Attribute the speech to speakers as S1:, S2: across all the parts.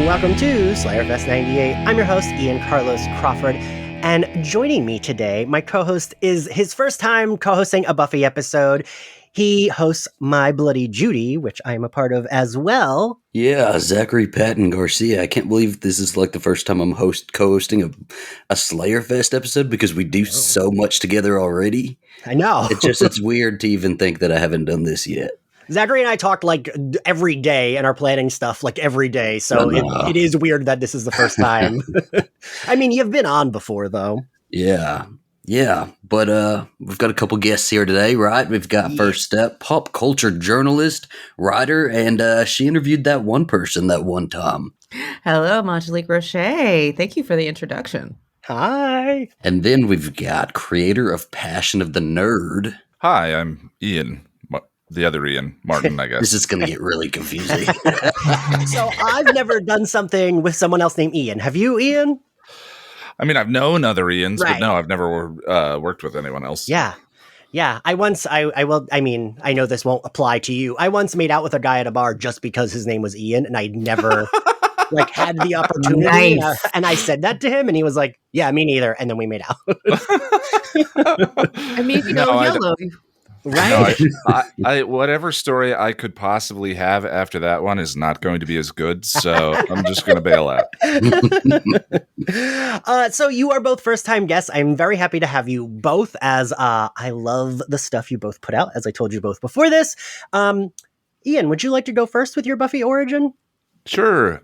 S1: welcome to Slayerfest 98. I'm your host, Ian Carlos Crawford, and joining me today, my co-host is his first time co-hosting a Buffy episode. He hosts My Bloody Judy, which I am a part of as well.
S2: Yeah, Zachary Patton-Garcia. I can't believe this is like the first time I'm co-hosting a Slayerfest episode because we do so much together already.
S1: I know.
S2: It's weird to even think that I haven't done this yet.
S1: Zachary and I talk like every day and are planning stuff like every day. So it is weird that this is the first time. I mean, you've been on before, though.
S2: Yeah. But we've got a couple guests here today, right? We've got First Step, pop culture journalist, writer, and she interviewed that one person that one time.
S3: Hello, I'm Angelique Roche. Thank you for the introduction.
S1: Hi.
S2: And then we've got creator of Passion of the Nerd.
S4: Hi, I'm Ian. The other Ian Martin, I guess.
S2: This is going to get really confusing.
S1: So I've never done something with someone else named Ian. Have you, Ian?
S4: I mean, I've known other Ians,
S1: right.
S4: But no, I've never worked with anyone else.
S1: Yeah. I know this won't apply to you. I once made out with a guy at a bar just because his name was Ian, and I'd never had the opportunity.
S3: Nice.
S1: And I said that to him, and he was like, "Yeah, me neither." And then we made out.
S3: I mean, YOLO.
S1: Right.
S4: No, I whatever story I could possibly have after that one is not going to be as good, so I'm just going to bail out.
S1: So you are both first-time guests. I'm very happy to have you both, as I love the stuff you both put out, as I told you both before this. Ian, would you like to go first with your Buffy origin?
S4: Sure.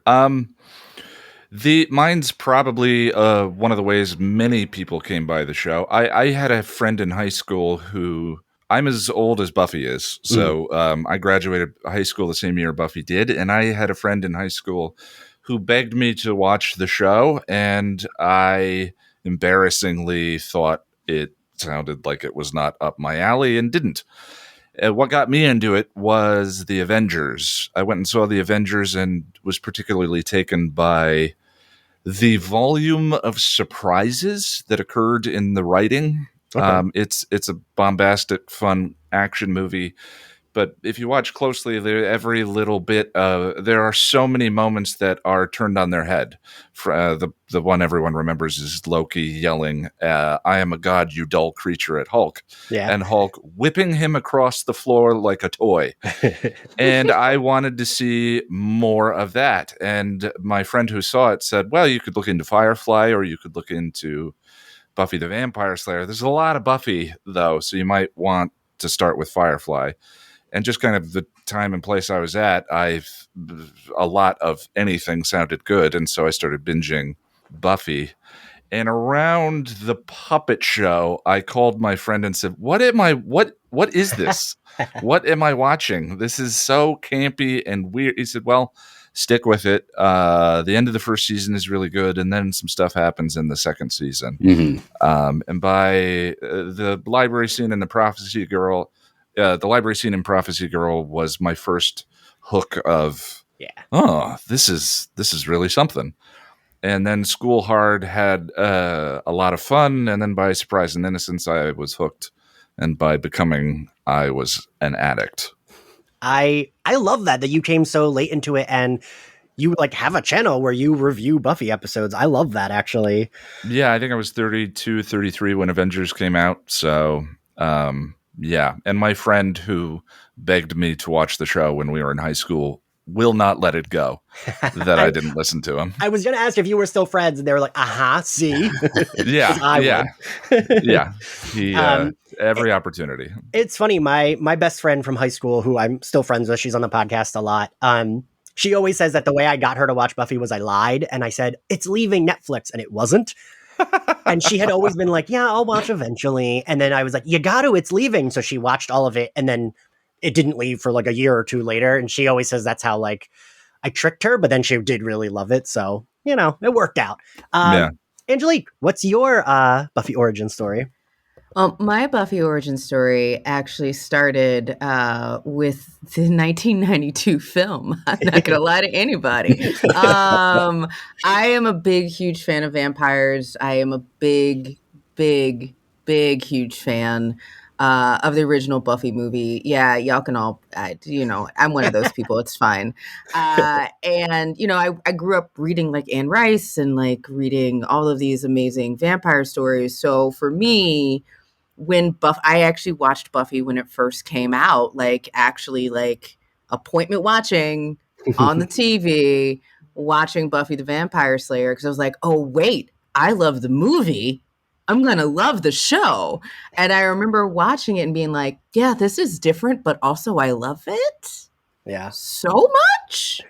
S4: Mine's probably one of the ways many people came by the show. I had a friend in high school who... I'm as old as Buffy is, so I graduated high school the same year Buffy did, and I had a friend in high school who begged me to watch the show, and I embarrassingly thought it sounded like it was not up my alley and didn't. What got me into it was the Avengers. I went and saw the Avengers and was particularly taken by the volume of surprises that occurred in the writing. Okay. It's a bombastic, fun action movie, but if you watch closely, every little bit, there are so many moments that are turned on their head. The one everyone remembers is Loki yelling, "I am a god, you dull creature," at Hulk, and Hulk whipping him across the floor like a toy. And I wanted to see more of that. And my friend who saw it said, "Well, you could look into Firefly, or you could look into Buffy the Vampire Slayer. There's a lot of Buffy, though, so you might want to start with Firefly." And just kind of the time and place I was at, a lot of anything sounded good, and so I started binging Buffy. And around the puppet show, I called my friend and said, what is this? What am I watching? This is so campy and weird. He said, well, stick with it. The end of the first season is really good, and then some stuff happens in the second season. Mm-hmm. And by the library scene in Prophecy Girl was my first hook of, this is really something. And then School Hard had a lot of fun, and then by Surprise and Innocence, I was hooked, and by Becoming, I was an addict.
S1: I love that you came so late into it, and you have a channel where you review Buffy episodes. I love that, actually.
S4: Yeah, I think I was 32, 33 when Avengers came out. So, yeah. And my friend who begged me to watch the show when we were in high school will not let it go that I didn't listen to him.
S1: I was going to ask if you were still friends, and they were like, see?
S4: Yeah. He, every opportunity.
S1: It's funny. My best friend from high school, who I'm still friends with, she's on the podcast a lot. She always says that the way I got her to watch Buffy was I lied, and I said, it's leaving Netflix, and it wasn't. And she had always been like, yeah, I'll watch eventually. And then I was like, you got to, it's leaving. So she watched all of it, and then it didn't leave for a year or two later. And she always says that's how I tricked her, but then she did really love it. So, it worked out. Angelique, what's your Buffy origin story?
S3: My Buffy origin story actually started with the 1992 film. I'm not going to lie to anybody. I am a huge fan of vampires. I am a big, huge fan of the original Buffy movie. Yeah, y'all can all, I'm one of those people. It's fine. And, I grew up reading like Anne Rice and like reading all of these amazing vampire stories. So for me, I actually watched Buffy when it first came out, like actually like appointment watching on the TV, watching Buffy the Vampire Slayer. Cause I was like, oh, wait, I love the movie. I'm going to love the show. And I remember watching it and being like, yeah, this is different, but also I love it.
S1: Yeah.
S3: So much.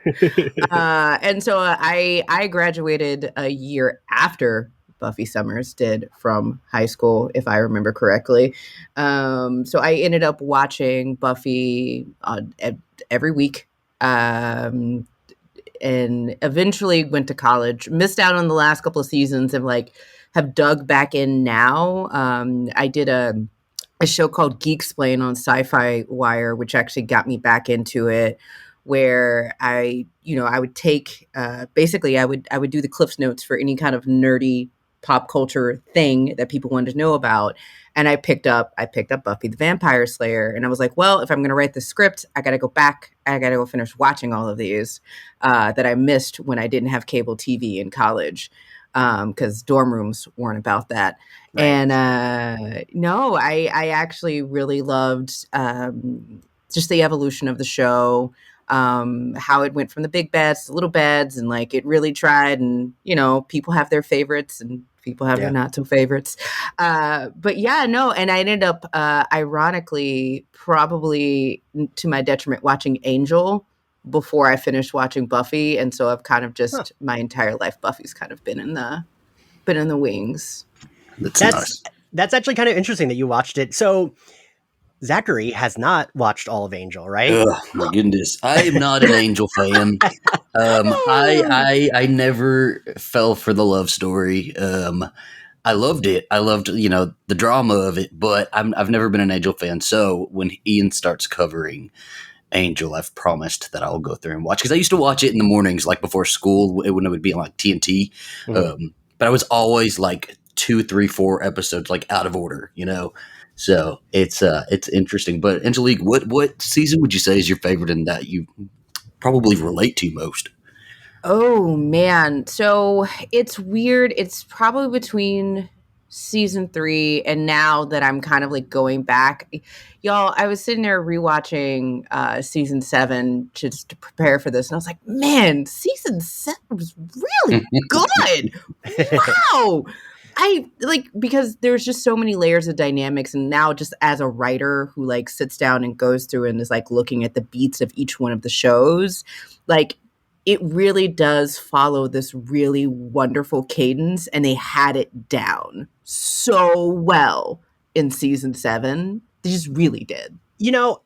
S3: And so I graduated a year after Buffy Summers did from high school, if I remember correctly. So I ended up watching Buffy every week. And eventually went to college, missed out on the last couple of seasons and like have dug back in now. I did a show called Geeksplain on Sci-Fi Wire, which actually got me back into it, where I would take, basically I would do the Cliffs Notes for any kind of nerdy pop culture thing that people wanted to know about. And I picked up Buffy the Vampire Slayer. And I was like, well, if I'm going to write the script, I got to go back. I got to go finish watching all of these that I missed when I didn't have cable TV in college, because dorm rooms weren't about that. Right. And no, I actually really loved just the evolution of the show, how it went from the big beds to little beds, and like it really tried. And people have their favorites and people have their not so favorites. But yeah, no. And I ended up, ironically, probably to my detriment, watching Angel before I finished watching Buffy. And so I've kind of just my entire life, Buffy's kind of been in the wings.
S2: That's nice.
S1: That's actually kind of interesting that you watched it. So Zachary has not watched all of Angel, right?
S2: Oh my goodness. I am not an Angel fan. I never fell for the love story. I loved it. I loved, the drama of it, but I've never been an Angel fan. So when Ian starts covering Angel, I've promised that I'll go through and watch, because I used to watch it in the mornings, like before school, when it would be on like TNT. Mm-hmm. But I was always like 2, 3, 4 episodes like out of order, So it's interesting. But Angelique, what season would you say is your favorite and that you probably relate to most?
S3: Oh man, so it's weird. It's probably between season 3 and now that I'm kind of like going back. Y'all, I was sitting there rewatching season 7 just to prepare for this, and I was like, man, season 7 was really good. Wow. I like, because there's just so many layers of dynamics, and now just as a writer who like sits down and goes through and is like looking at the beats of each one of the shows, like it really does follow this really wonderful cadence, and they had it down so in season 7. They just really did.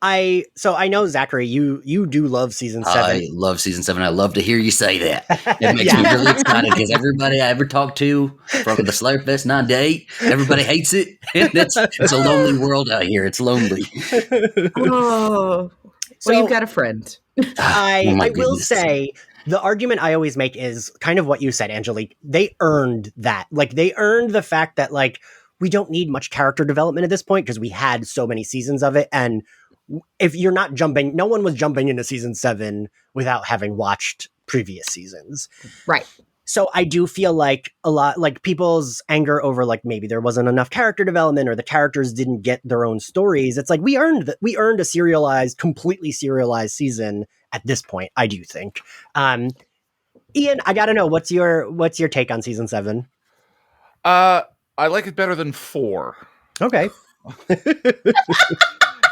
S1: I know, Zachary, you do love season 7.
S2: I love season 7. I love to hear you say that. It makes me really excited, because everybody I ever talked to from the Slayerfest 9 to 8, everybody hates it. It's a lonely world out here. It's lonely.
S3: Oh, so, well, you've got a friend.
S1: I will say, the argument I always make is kind of what you said, Angelique. They earned that. Like, they earned the fact that, like, we don't need much character development at this point because we had so many seasons of it. And if you're not jumping, no one was jumping into season 7 without having watched previous seasons.
S3: Right.
S1: So I do feel like a lot, like people's anger over like maybe there wasn't enough character development or the characters didn't get their own stories. It's like we earned a completely serialized season at this point, I do think. Ian, I gotta know, what's your take on season 7?
S4: I like it better than 4.
S1: Okay.
S4: And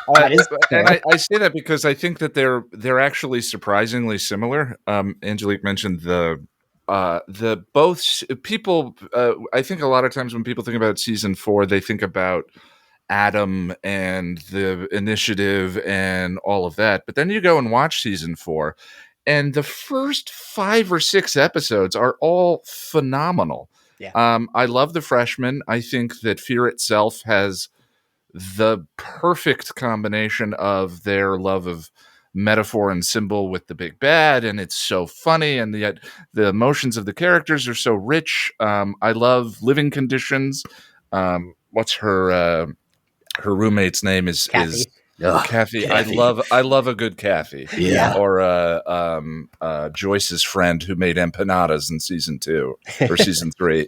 S4: I say that because I think that they're actually surprisingly similar. Angelique mentioned the both people. I think a lot of times when people think about season 4, they think about Adam and the initiative and all of that. But then you go and watch season 4, and the first 5 or 6 episodes are all phenomenal. Yeah. I love the freshmen. I think that Fear itself has the perfect combination of their love of metaphor and symbol with the big bad, and it's so funny, and yet the emotions of the characters are so rich. I love Living Conditions. What's her her roommate's name is
S1: Kathy.
S4: Kathy.
S2: Kathy.
S4: I love a good Kathy.
S2: Yeah.
S4: Or Joyce's friend who made empanadas in season 2 or season 3.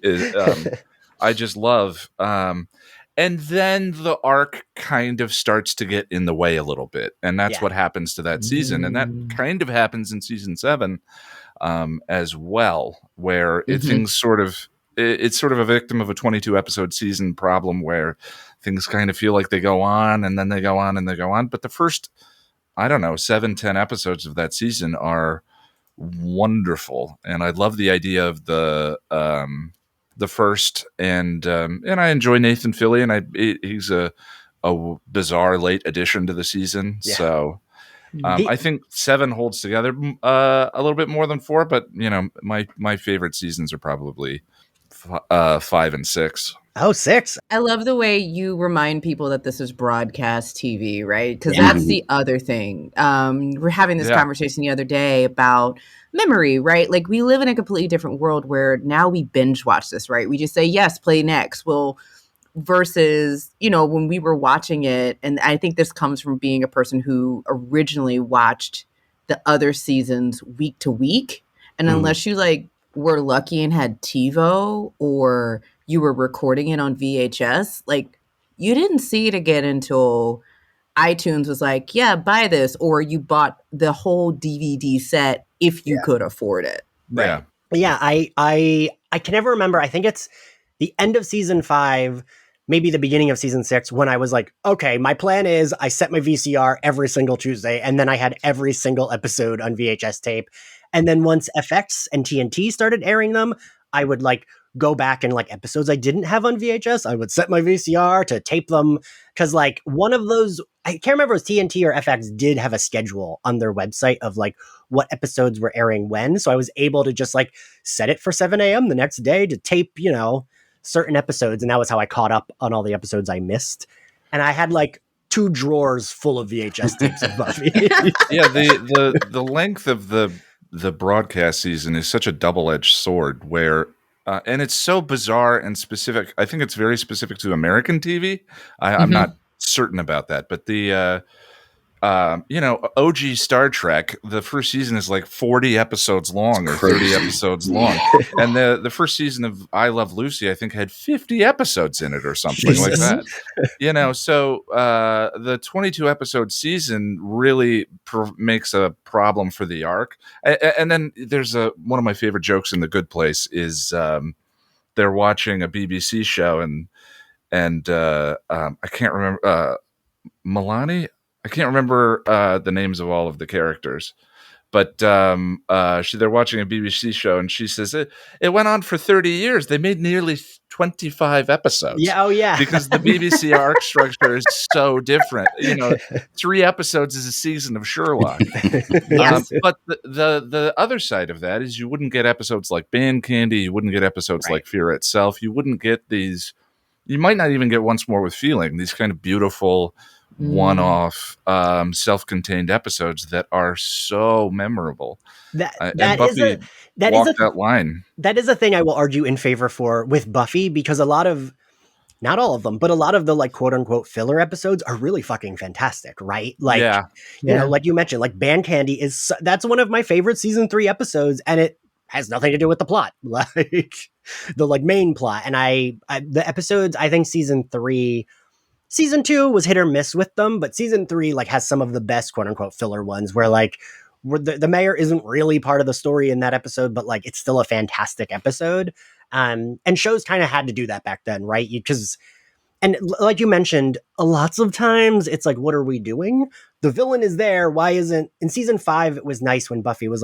S4: I just love. And then the arc kind of starts to get in the way a little bit, and that's what happens to that season, and that kind of happens in season 7 as well, where things sort of. It's sort of a victim of a 22 episode season problem where things kind of feel like they go on and then they go on and they go on. But the first, 7-10 episodes of that season are wonderful. And I love the idea of the first, and I enjoy Nathan Fillion. He's a bizarre late addition to the season. Yeah. So I think 7 holds together a little bit more than 4, but my favorite seasons are probably 5 and 6.
S1: Oh, 6.
S3: I love the way you remind people that this is broadcast TV, right? Because that's the other thing. We're having this conversation the other day about memory, right? Like, we live in a completely different world where now we binge watch this, right? We just say, yes, play next. Well, versus, when we were watching it, and I think this comes from being a person who originally watched the other seasons week to week. And unless you were lucky and had TiVo, or you were recording it on VHS, you didn't see it again until iTunes was like, yeah, buy this, or you bought the whole DVD set if you could afford it.
S4: Right.
S1: Yeah, I can never remember. I think it's the end of season 5, maybe the beginning of season 6, when I was like, okay, my plan is I set my VCR every single Tuesday, and then I had every single episode on VHS tape. And then once FX and TNT started airing them, I would go back and episodes I didn't have on VHS, I would set my VCR to tape them. Cause one of those, I can't remember if it was TNT or FX, did have a schedule on their website of what episodes were airing when. So I was able to just set it for 7 a.m. the next day to tape, certain episodes. And that was how I caught up on all the episodes I missed. And I had 2 drawers full of VHS tapes of Buffy.
S4: Yeah. The length of the broadcast season is such a double-edged sword where and it's so bizarre and specific. I think it's very specific to American TV. I'm not certain about that, but the OG Star Trek, the first season is 40 episodes long or 30 episodes long, and the first season of I Love Lucy, I think, had 50 episodes in it or something like that. So the 22 episode season really makes a problem for the arc. And then there's one of my favorite jokes in The Good Place is they're watching a BBC show and I can't remember Milani. I can't remember the names of all of the characters, but they're watching a BBC show, and she says it went on for 30 years. They made nearly 25 episodes.
S1: Yeah, oh yeah,
S4: because the BBC arc structure is so different. 3 episodes is a season of Sherlock.
S1: Yes.
S4: But the other side of that is you wouldn't get episodes like Band Candy. You wouldn't get episodes like Fear Itself. You wouldn't get these. You might not even get Once More with Feeling. These kind of beautiful one-off self-contained episodes that are so memorable.
S1: That
S4: Buffy walked that line.
S1: That is a thing I will argue in favor for with Buffy, because a lot of, not all of them, but a lot of the quote unquote filler episodes are really fucking fantastic, right? You know, like you mentioned, Band Candy that's one of my favorite season 3 episodes, and it has nothing to do with the plot, the main plot. And the episodes, I think Season 2 was hit or miss with them, but season 3 has some of the best quote unquote filler ones where where the mayor isn't really part of the story in that episode, but it's still a fantastic episode. And shows kind of had to do that back then, right? And like you mentioned, lots of times it's what are we doing? The villain is there. Why isn't in season 5? It was nice when Buffy was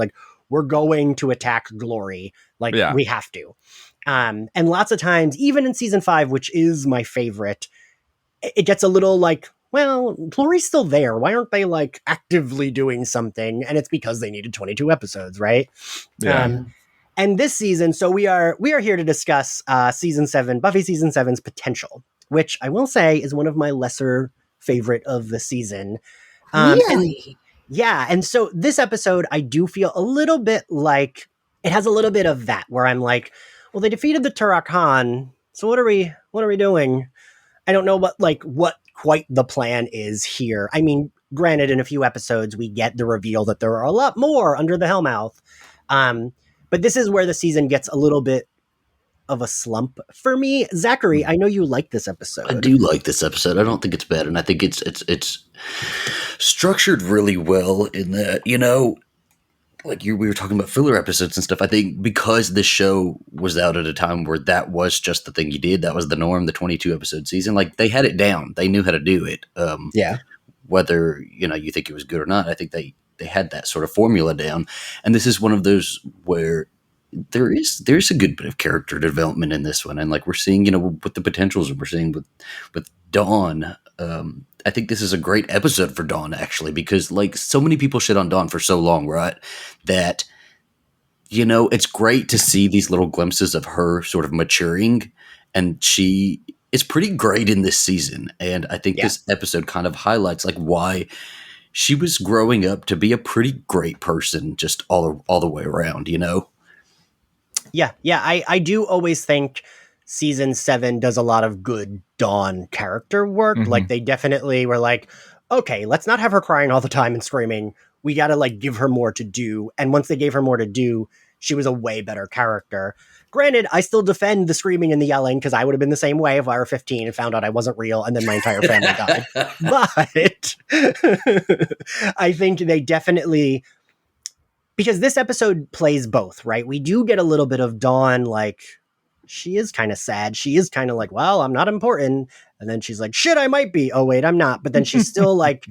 S1: we're going to attack Glory. We have to. And lots of times, even in season 5, which is my favorite, it gets a little well, Glory's still there. Why aren't they actively doing something? And it's because they needed 22 episodes, right?
S4: Yeah.
S1: And this season, so we are here to discuss season 7, Buffy season 7's potential, which I will say is one of my lesser favorite of the season.
S3: Really?
S1: And so this episode, I do feel a little bit it has a little bit of that where I'm well, they defeated the Turok Han, so what are we doing? I don't know what quite the plan is here. I mean, granted, in a few episodes, we get the reveal that there are a lot more under the Hellmouth. But this is where the season gets a little bit of a slump for me. Zachary, I know you like this episode.
S2: I do like this episode. I don't think it's bad, and I think it's structured really well in that, like we were talking about filler episodes and stuff. I think because this show was out at a time where that was just the thing you did, that was the norm, the 22 episode season, like they had it down. They knew how to do it.
S1: Yeah.
S2: Whether, you think it was good or not, I think they had that sort of formula down. And this is one of those where there's a good bit of character development in this one. And like we're seeing, with the potentials we're seeing with Dawn, I think this is a great episode for Dawn, actually, because like so many people shit on Dawn for so long, right? That, it's great to see these little glimpses of her sort of maturing, and she is pretty great in this season. And I think this episode kind of highlights like why she was growing up to be a pretty great person, just all the way around,
S1: Yeah. I do always think season 7 does a lot of good Dawn character work.
S4: Mm-hmm.
S1: Like they definitely were like, okay, let's not have her crying all the time and screaming. We got to like give her more to do. And once they gave her more to do, she was a way better character. Granted, I still defend the screaming and the yelling because I would have been the same way if I were 15 and found out I wasn't real and then my entire family died. But I think they definitely, because this episode plays both, right? We do get a little bit of Dawn, like, she is kind of sad. She is kind of like, well, I'm not important. And then she's like, shit, I might be. Oh, wait, I'm not. But then she's still like,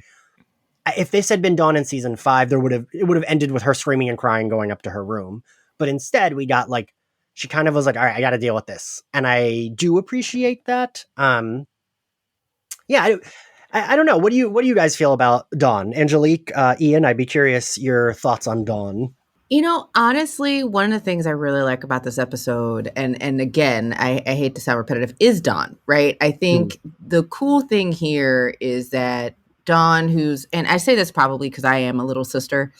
S1: if this had been Dawn in season 5, it would have ended with her screaming and crying going up to her room. But instead, we got like, she kind of was like, all right, I got to deal with this. And I do appreciate that. I don't know. What do you guys feel about Dawn? Angelique, Ian, I'd be curious your thoughts on Dawn.
S3: Honestly, one of the things I really like about this episode, and again, I hate to sound repetitive, is Dawn, right? I think the cool thing here is that Dawn, and I say this probably because I am a little sister,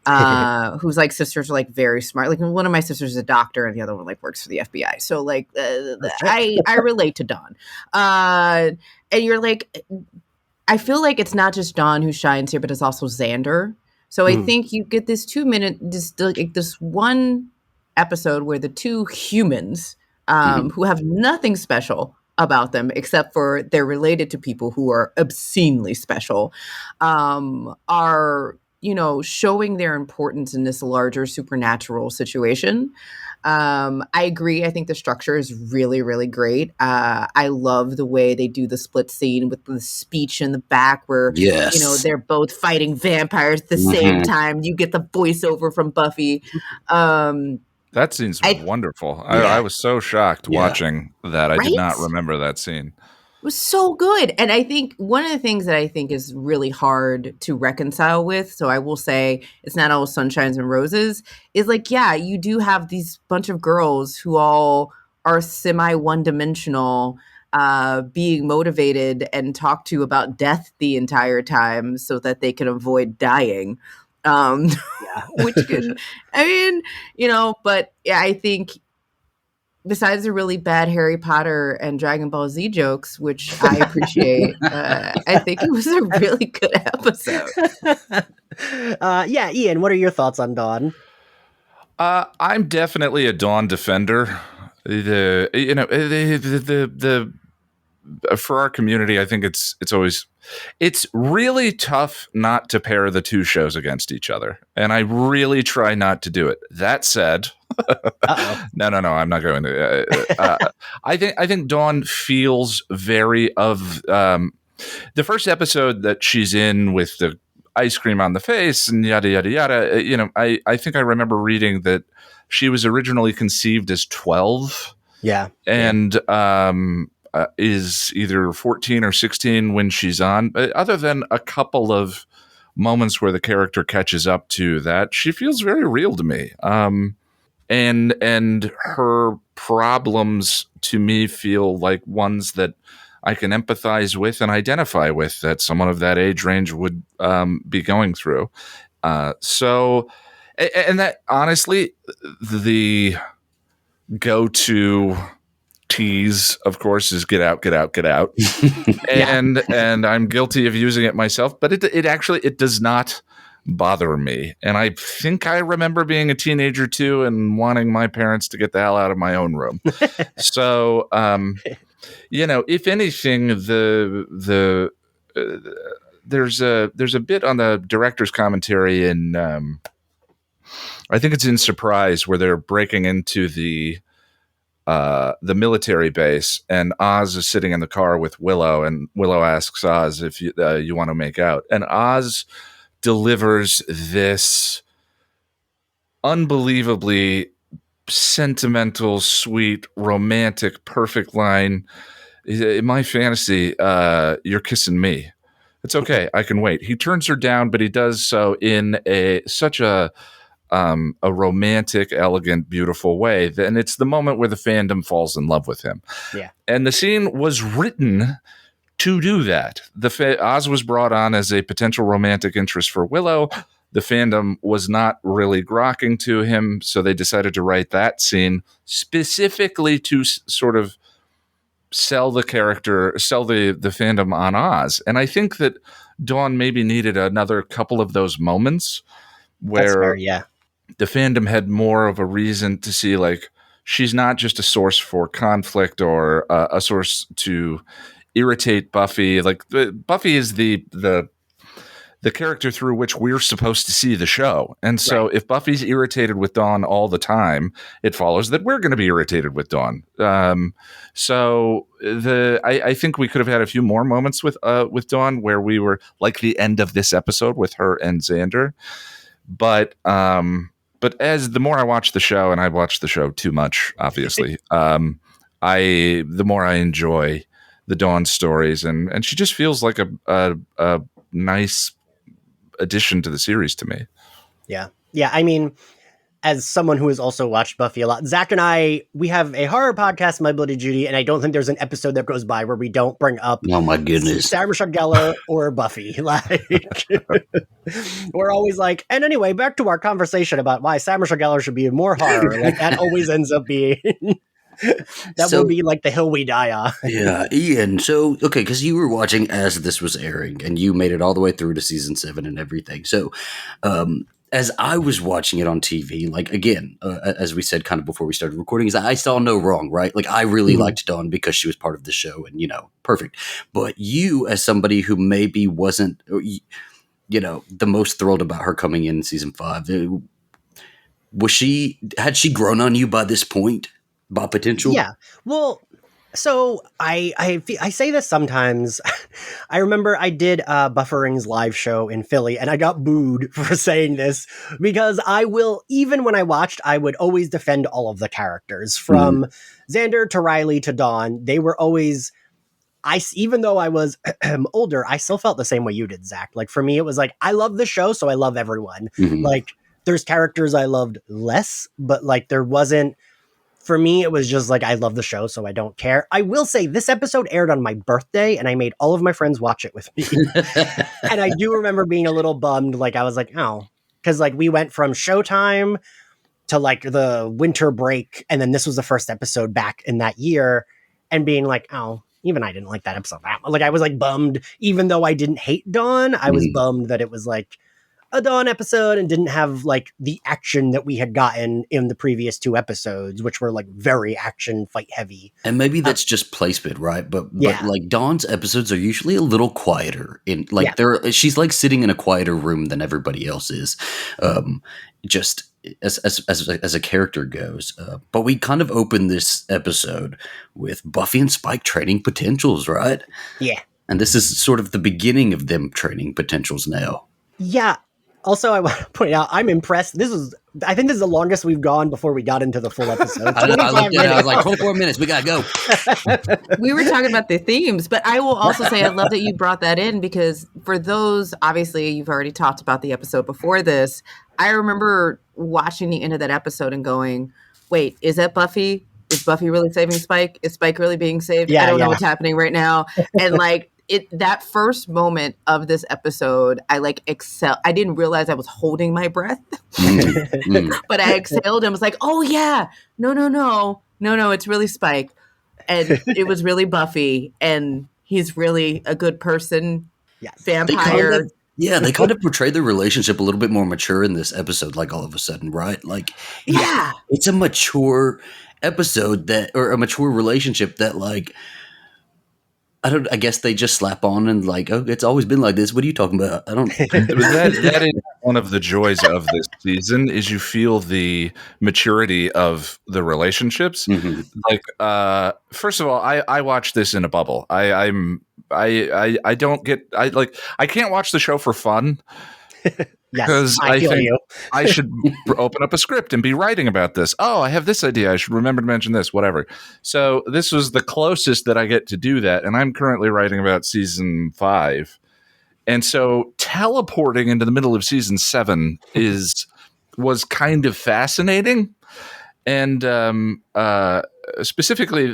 S3: whose like sisters are like very smart. Like one of my sisters is a doctor and the other one like works for the FBI. So like I relate to Dawn. And you're like, I feel like it's not just Dawn who shines here, but it's also Xander. So I think you get this 2 minute, this one episode where the two humans who have nothing special about them except for they're related to people who are obscenely special, are, showing their importance in this larger supernatural situation. I agree. I think the structure is really, really great. I love the way they do the split scene with the speech in the back where, they're both fighting vampires at the same time. You get the voiceover from Buffy.
S4: That scene's wonderful. I was so shocked watching that. I did not remember that scene.
S3: It was so good. And I think one of the things that I think is really hard to reconcile with, so I will say it's not all sunshines and roses, is like, you do have these bunch of girls who all are semi one-dimensional, being motivated and talked to about death the entire time so that they can avoid dying. Which can, but I think besides the really bad Harry Potter and Dragon Ball Z jokes, which I appreciate, I think it was a really good episode.
S1: Ian, what are your thoughts on Dawn?
S4: I'm definitely a Dawn defender. For our community, I think it's really tough not to pair the two shows against each other, and I really try not to do it. That said, no, I'm not going to. I think Dawn feels very of the first episode that she's in with the ice cream on the face and yada yada yada. I think I remember reading that she was originally conceived as 12.
S1: Yeah,
S4: and is either 14 or 16 when she's on. Other than a couple of moments where the character catches up to that, she feels very real to me. And her problems to me feel like ones that I can empathize with and identify with, that someone of that age range would be going through. So, and that honestly, the go-to tease, of course, is get out, get out, get out. And I'm guilty of using it myself, but it actually does not bother me. And I think I remember being a teenager too and wanting my parents to get the hell out of my own room. So, if anything, there's a bit on the director's commentary in I think it's in Surprise where they're breaking into the military base, and Oz is sitting in the car with Willow, and Willow asks Oz if you want to make out, and Oz delivers this unbelievably sentimental, sweet, romantic, perfect line. In my fantasy, you're kissing me. It's okay. I can wait. He turns her down, but he does so in such a romantic, elegant, beautiful way. And it's the moment where the fandom falls in love with him.
S1: Yeah.
S4: And the scene was written to do that. Oz was brought on as a potential romantic interest for Willow. The fandom was not really grokking to him, so they decided to write that scene specifically to sort of sell the fandom on Oz. And I think that Dawn maybe needed another couple of those moments where the fandom had more of a reason to see, like, she's not just a source for conflict or a source to irritate Buffy. Like, Buffy is the character through which we're supposed to see the show. And so if Buffy's irritated with Dawn all the time, it follows that we're going to be irritated with Dawn. So I think we could have had a few more moments with Dawn where we were like the end of this episode with her and Xander. But as the more I watch the show, and I watch the show too much, obviously, the more I enjoy the Dawn stories, and she just feels like a nice addition to the series to me.
S1: Yeah. I mean, as someone who has also watched Buffy a lot, Zach and we have a horror podcast, My Bloody Judy, and I don't think there's an episode that goes by where we don't bring up
S2: oh my goodness,
S1: Sarah Michelle Gellar or Buffy. Like, we're always like, and anyway, back to our conversation about why Sarah Michelle Gellar should be more horror. Like, that always ends up being will be like the hill we die on.
S2: Yeah, Ian. So, okay, because you were watching as this was airing, and you made it all the way through to season 7 and everything. So, as I was watching it on TV, like, again, as we said kind of before we started recording, is I saw no wrong, right? Like, I really liked Dawn because she was part of the show, and, perfect. But you, as somebody who maybe wasn't, the most thrilled about her coming in season 5, had she grown on you by this point? By potential?
S1: Yeah. Well, so I say this sometimes. I remember I did Buffering's live show in Philly, and I got booed for saying this because even when I watched, I would always defend all of the characters from Xander to Riley to Dawn. They were always, even though I was older, I still felt the same way you did, Zach. Like, for me, it was like, I love the show, so I love everyone. Like, there's characters I loved less, but like, there wasn't. For me, it was just like, I love the show, so I don't care. I will say this episode aired on my birthday, and I made all of my friends watch it with me. And I do remember being a little bummed. Like, I was like, oh, because like we went from Showtime to like the winter break, and then this was the first episode back in that year, and being like, oh, even I didn't like that episode. Like, I was like bummed, even though I didn't hate Dawn, I was bummed that it was like a Dawn episode and didn't have like the action that we had gotten in the previous 2 episodes, which were like very action fight heavy.
S2: And maybe that's just placement, right? But like Dawn's episodes are usually a little quieter she's like sitting in a quieter room than everybody else is. Just as a character goes. But we kind of open this episode with Buffy and Spike training potentials, right?
S1: Yeah.
S2: And this is sort of the beginning of them training potentials now.
S1: Yeah. Also, I want to point out, I'm impressed. I think this is the longest we've gone before we got into the full episode.
S2: I looked at it, I was like, 24 minutes, we gotta go.
S3: We were talking about the themes, but I will also say I love that you brought that in, because for those, obviously, you've already talked about the episode before this. I remember watching the end of that episode and going, wait, is that Buffy? Is Buffy really saving Spike? Is Spike really being saved? I don't know what's happening right now. And like, that first moment of this episode, I like excel. I didn't realize I was holding my breath, but I exhaled and was like, oh yeah, no, it's really Spike. and it was really Buffy, and he's really a good person.
S1: Yes.
S3: Vampire.
S2: They kind of portrayed the relationship a little bit more mature in this episode, like all of a sudden, right? Like,
S3: Yeah.
S2: it's a mature episode or a mature relationship that, like, I guess they just slap on and like, oh, it's always been like this. What are you talking about? I don't.
S4: That is one of the joys of this season is you feel the maturity of the relationships.
S2: Mm-hmm.
S4: Like, first of all, I watch this in a bubble. I can't watch the show for fun. Because
S1: I feel
S4: think
S1: you.
S4: I should open up a script and be writing about this. Oh, I have this idea. I should remember to mention this, whatever. So this was the closest that I get to do that. And I'm currently writing about season 5. And so teleporting into the middle of season 7 was kind of fascinating. And specifically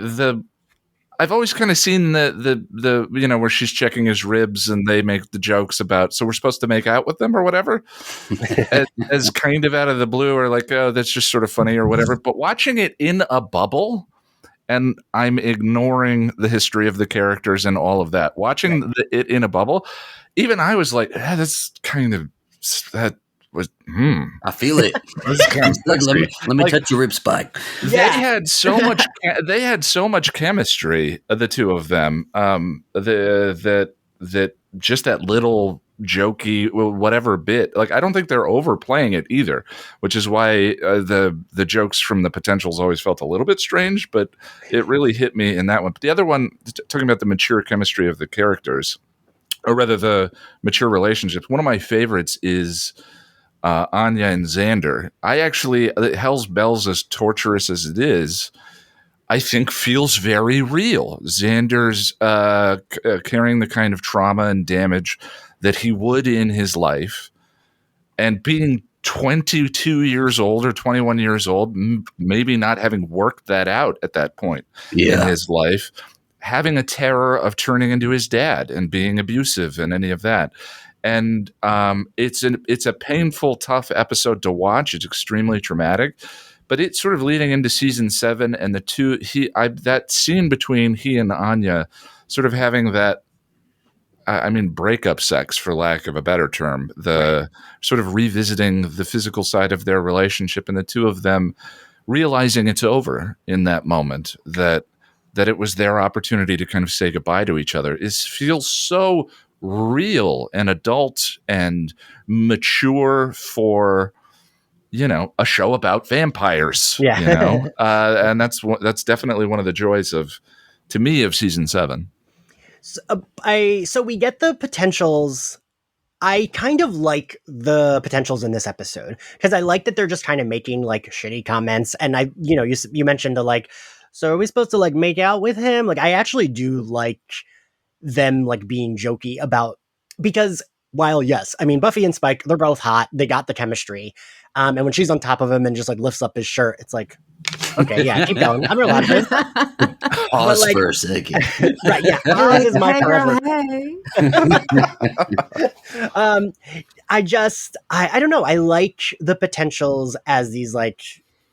S4: I've always kind of seen the where she's checking his ribs and they make the jokes about, so we're supposed to make out with them or whatever, as kind of out of the blue, or like, oh, that's just sort of funny or whatever. But watching it in a bubble, and I'm ignoring the history of the characters and all of that, watching it in a bubble, even I was like, that's kind of that.
S2: I feel it. Let me touch your rib spike.
S4: They had so much. They had so much chemistry, the two of them. That just that little jokey whatever bit. Like, I don't think they're overplaying it either, which is why the jokes from the potentials always felt a little bit strange. But it really hit me in that one. But the other one, talking about the mature chemistry of the characters, or rather the mature relationships. One of my favorites is Anya and Xander. I actually, Hell's Bells, as torturous as it is, I think feels very real. Xander's carrying the kind of trauma and damage that he would in his life, and being 22 years old or 21 years old, maybe not having worked that out at that point in his life, having a terror of turning into his dad and being abusive and any of that. And it's a painful, tough episode to watch. It's extremely traumatic, but it's sort of leading into season 7, and that scene between he and Anya, sort of having that, breakup sex, for lack of a better term, sort of revisiting the physical side of their relationship, and the two of them realizing it's over in that moment, that it was their opportunity to kind of say goodbye to each other, feels so real and adult and mature for, a show about vampires. And that's definitely one of the joys to me of season 7.
S1: So we get the potentials. I kind of like the potentials in this episode because I like that they're just kind of making like shitty comments, and you mentioned the like, so are we supposed to like make out with him? Like, I actually do like them like being jokey about, because while yes, Buffy and Spike, they're both hot, they got the chemistry, and when she's on top of him and just like lifts up his shirt, it's like, okay, yeah, keep going, I'm relaxing.
S2: Pause for a second.
S1: Right, yeah, pause is my forever. I don't know, I like the potentials as these like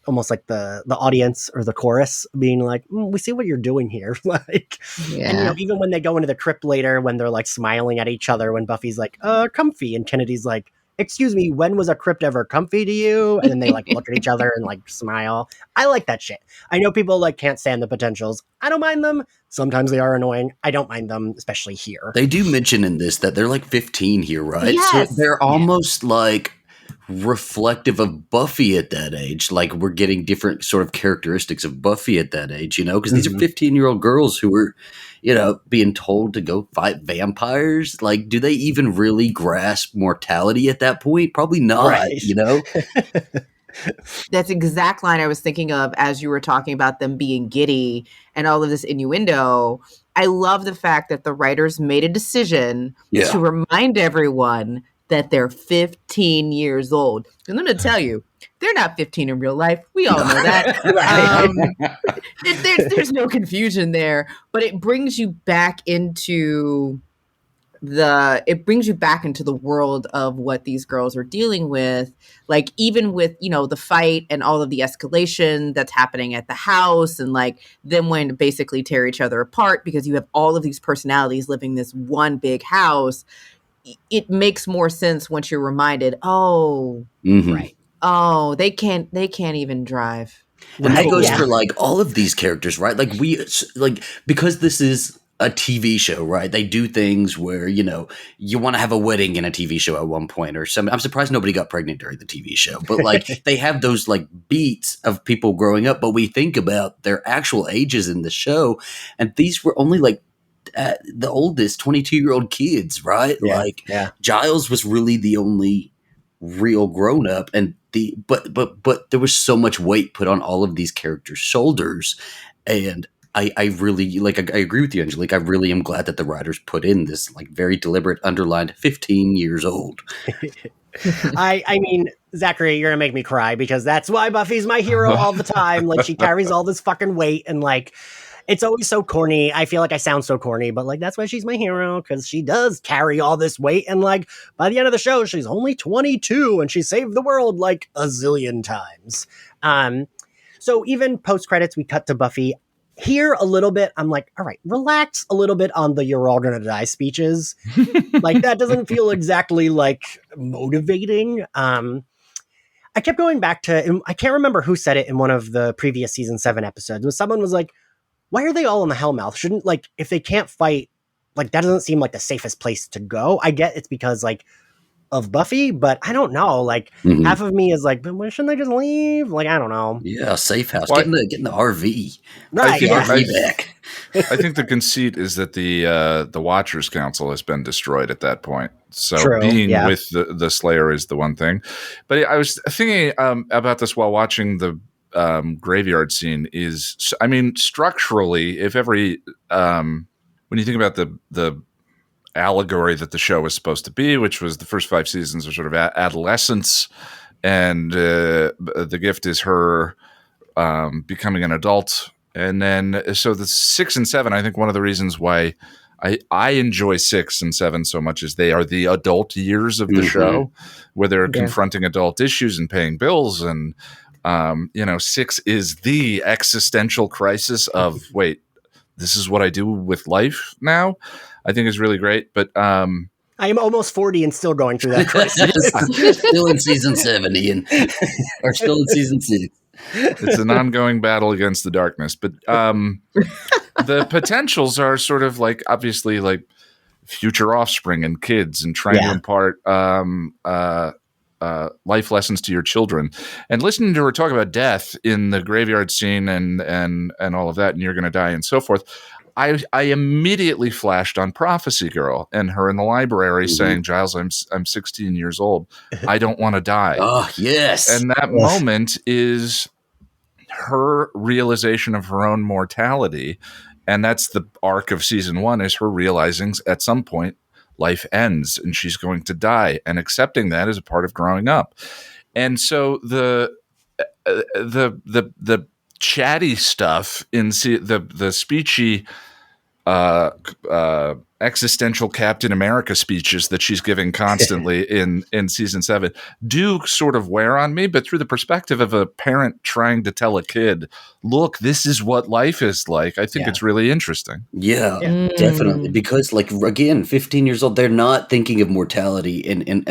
S1: almost like the audience or the chorus being like, we see what you're doing here. Like, and even when they go into the crypt later, when they're like smiling at each other, when Buffy's like, comfy, and Kennedy's like, excuse me, when was a crypt ever comfy to you? And then they like look at each other and like smile. I like that shit. I know people like can't stand the potentials. I don't mind them. Sometimes they are annoying. I don't mind them, especially here.
S2: They do mention in this that they're like 15 here, right?
S3: Yes.
S2: So they're almost like reflective of Buffy at that age. Like, we're getting different sort of characteristics of Buffy at that age, because these are 15-year-old girls who were, being told to go fight vampires. Like, do they even really grasp mortality at that point? Probably not,
S1: right.
S3: That's the exact line I was thinking of as you were talking about them being giddy and all of this innuendo. I love the fact that the writers made a decision to remind everyone that they're 15 years old. And I'm going to tell you, they're not 15 in real life. We all know that. There's no confusion there. But it brings you back into it brings you back into the world of what these girls are dealing with. Like, even with, the fight and all of the escalation that's happening at the house, and like them wanting to basically tear each other apart because you have all of these personalities living in this one big house. It makes more sense once you're reminded,
S1: Right.
S3: oh, they can't even drive.
S2: And that goes
S1: Yeah.
S2: for like all of these characters, right? Like because this is a TV show, right? They do things where, you want to have a wedding in a TV show at one point or something. I'm surprised nobody got pregnant during the TV show, but like they have those like beats of people growing up, but we think about their actual ages in the show. And these were only like the oldest 22-year-old kids, right?
S1: Yeah.
S2: Like
S1: Yeah.
S2: Giles was really the only real grown up, and but there was so much weight put on all of these characters' shoulders, and I really I agree with you, Angelique. I really am glad that the writers put in this like very deliberate underlined 15 years old.
S1: I mean, Zachary, you're gonna make me cry because that's why Buffy's my hero all the time. Like, she carries all this fucking weight, and like, it's always so corny. I feel like I sound so corny, but like, that's why she's my hero, because she does carry all this weight. And like, by the end of the show, she's only 22 and she saved the world like a zillion times. So even post credits, we cut to Buffy. Here a little bit, I'm like, all right, relax a little bit on the "you're all gonna die" speeches. Like, that doesn't feel exactly like motivating. I kept going back to, I can't remember who said it in one of the previous season 7 episodes, but someone was like, why are they all in the Hellmouth? Shouldn't, like, if they can't fight, like, that doesn't seem like the safest place to go. I get it's because, like, of Buffy, but I don't know. Like, half of me is like, but why shouldn't they just leave? Like, I don't know.
S2: Yeah, safe house.
S4: Well,
S2: Get in the RV.
S1: Right,
S2: Get
S1: yeah.
S2: the RV back.
S4: I think the conceit is that the Watchers Council has been destroyed at that point. So
S1: True,
S4: being
S1: yeah.
S4: with the Slayer is the one thing. But I was thinking about this while watching the graveyard scene. I mean, structurally, if every when you think about the allegory that the show was supposed to be, which was the first 5 seasons are sort of adolescence, and the gift is her becoming an adult. And then, so the 6 and 7, I think one of the reasons why I enjoy 6 and 7 so much is they are the adult years of the show, where they're confronting adult issues and paying bills. And, 6 is the existential crisis of, wait, this is what I do with life now, I think is really great. But
S1: I am almost 40 and still going through that crisis.
S2: Still in season 7, Ian. Or still in season 6.
S4: it's an ongoing battle against the darkness. But the potentials are sort of like, obviously, like future offspring and kids, and trying to impart life lessons to your children. And listening to her talk about death in the graveyard scene and all of that, and you're going to die and so forth, I immediately flashed on Prophecy Girl and her in the library saying, Giles, I'm 16 years old. I don't want to die.
S2: Oh, yes.
S4: And that moment is her realization of her own mortality. And that's the arc of season 1, is her realizing at some point life ends and she's going to die, and accepting that is a part of growing up. And so the chatty stuff in the speechy existential Captain America speeches that she's giving constantly in season 7 do sort of wear on me, but through the perspective of a parent trying to tell a kid, look, this is what life is like, I think it's really interesting.
S2: Yeah, definitely. Because, like, again, 15 years old, they're not thinking of mortality in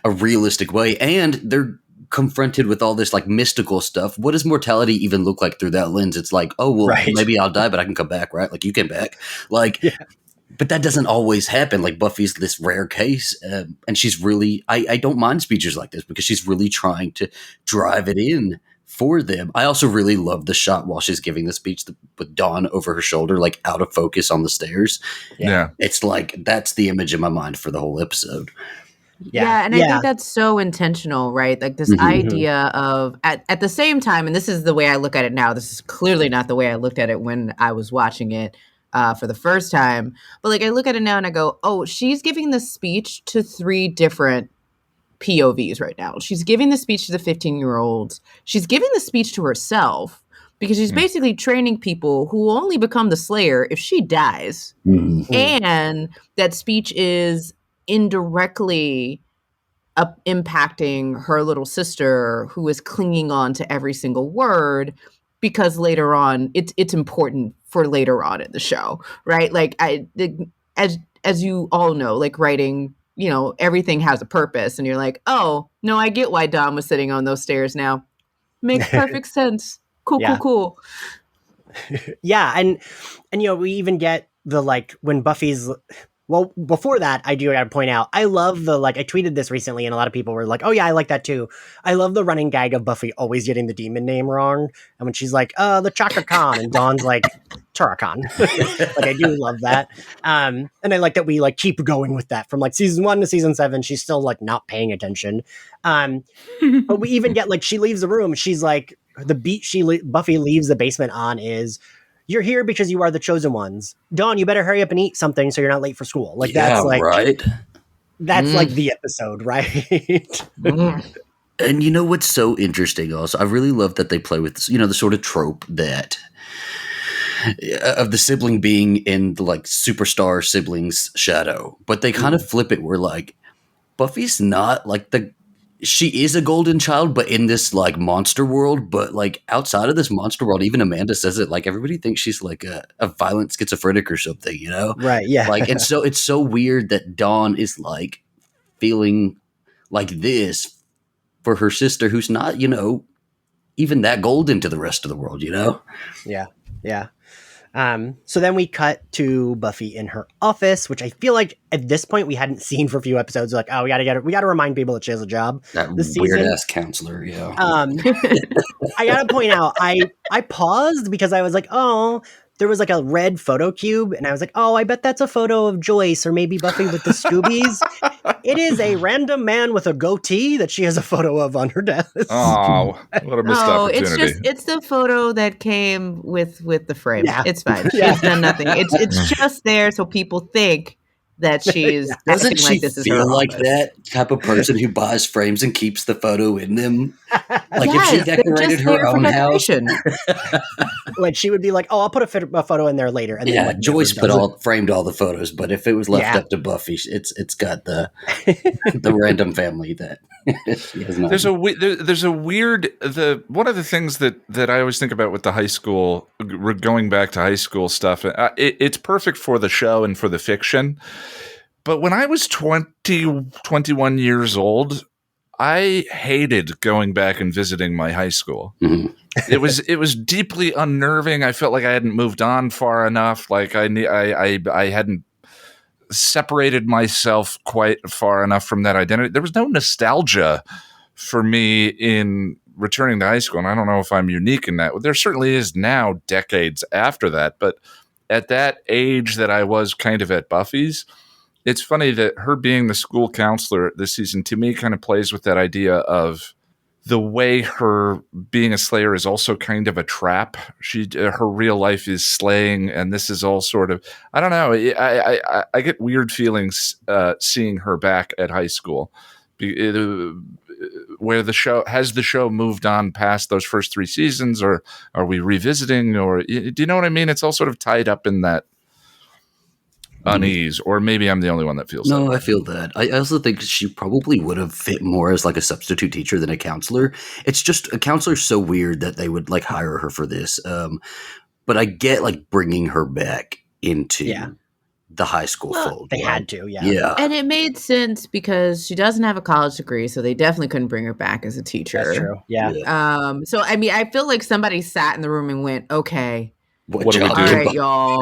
S2: a realistic way, and they're confronted with all this like mystical stuff. What does mortality even look like through that lens? It's like, oh, well, maybe I'll die, but I can come back, right? Like, you came back. Like, but that doesn't always happen. Like, Buffy's this rare case, and she's really, I don't mind speeches like this because she's really trying to drive it in for them. I also really love the shot while she's giving the speech with Dawn over her shoulder, like out of focus on the stairs.
S4: Yeah.
S2: It's like, that's the image in my mind for the whole episode.
S3: Yeah, and I think that's so intentional, right? Like this idea of at the same time, and this is the way I look at it now. This is clearly not the way I looked at it when I was watching it for the first time. But like, I look at it now and I go, oh, she's giving this speech to 3 different POVs right now. She's giving the speech to the 15-year-olds. She's giving the speech to herself. because she's basically training people who will only become the Slayer if she dies.
S2: Mhm.
S3: And that speech is indirectly impacting her little sister, who is clinging on to every single word, because later on it's important for later on in the show, right? Like as you all know, like writing, everything has a purpose, and you're like, oh no, I get why Dom was sitting on those stairs now. Makes perfect sense. Cool,
S1: Yeah.
S3: cool.
S1: Yeah, and we even get the when Buffy's. Well, before that, I do gotta point out, I love the I tweeted this recently, and a lot of people were like, "Oh yeah, I like that too." I love the running gag of Buffy always getting the demon name wrong, and when she's like, the Chaka Khan," and Dawn's like, Turakan. I do love that, and I like that we keep going with that from season 1 to season 7. She's still not paying attention, but we even get she leaves the room. She's like, the beat Buffy leaves the basement on is, "You're here because you are the chosen ones. Dawn, you better hurry up and eat something so you're not late for school."
S2: Yeah, right.
S1: That's the episode, right?
S2: And you know what's so interesting also? I really love that they play with this, the sort of trope that of the sibling being in the superstar sibling's shadow. But they kind of flip it where Buffy's not she is a golden child, but in this monster world. But outside of this monster world, even Amanda says it. Everybody thinks she's a violent schizophrenic or something,
S1: Right? Yeah.
S2: And so it's so weird that Dawn is feeling like this for her sister, who's not even that golden to the rest of the world,
S1: Yeah. Yeah. So then we cut to Buffy in her office, which I feel like at this point we hadn't seen for a few episodes. Oh, we gotta remind people that she has a job.
S2: That
S1: this
S2: weird
S1: season.
S2: Ass counselor, yeah.
S1: I gotta point out, I paused because I was like, oh, there was a red photo cube, and I was like, oh, I bet that's a photo of Joyce or maybe Buffy with the Scoobies. It is a random man with a goatee that she has a photo of on her desk.
S4: Oh, what a missed opportunity.
S3: It's the photo that came with the frame.
S1: Yeah.
S3: It's fine. She's done nothing. It's just there so people think that she's
S2: Doesn't she
S3: this is her
S2: feel like
S3: office.
S2: that type of person who buys frames and keeps the photo in them? If
S3: Yes,
S2: she
S3: they're
S2: decorated
S3: just
S2: her
S3: there for
S2: own house.
S3: decoration.
S1: She would be like, oh, I'll put a photo in there later. And
S2: Yeah,
S1: then,
S2: Joyce framed all the photos, but if it was left up to Buffy, it's got the random family that she has not.
S4: There's a weird one of the things that I always think about with the high school, going back to high school stuff. It's perfect for the show and for the fiction. But when I was 21 years old, I hated going back and visiting my high school.
S2: Mm-hmm.
S4: It was deeply unnerving. I felt like I hadn't moved on far enough. I hadn't separated myself quite far enough from that identity. There was no nostalgia for me in returning to high school. And I don't know if I'm unique in that. There certainly is now, decades after that. But at that age that I was kind of at Buffy's, it's funny that her being the school counselor this season, to me, kind of plays with that idea of the way her being a Slayer is also kind of a trap. Her real life is slaying, and this is all sort of, I don't know. I get weird feelings seeing her back at high school, where the show moved on past those first 3 seasons, or are we revisiting? Or do you know what I mean? It's all sort of tied up in that unease, or maybe I'm the only one that feels that way.
S2: I feel that. I also think she probably would have fit more as a substitute teacher than a counselor. It's just a counselor's so weird that they would hire her for this. But I get bringing her back into the high school fold.
S1: They had to,
S2: yeah.
S3: And it made sense because she doesn't have a college degree, so they definitely couldn't bring her back as a teacher.
S1: That's true. Yeah.
S3: So I mean, I feel like somebody sat in the room and went, okay,
S2: What
S4: do we
S2: job?
S4: do?
S3: all right, y'all,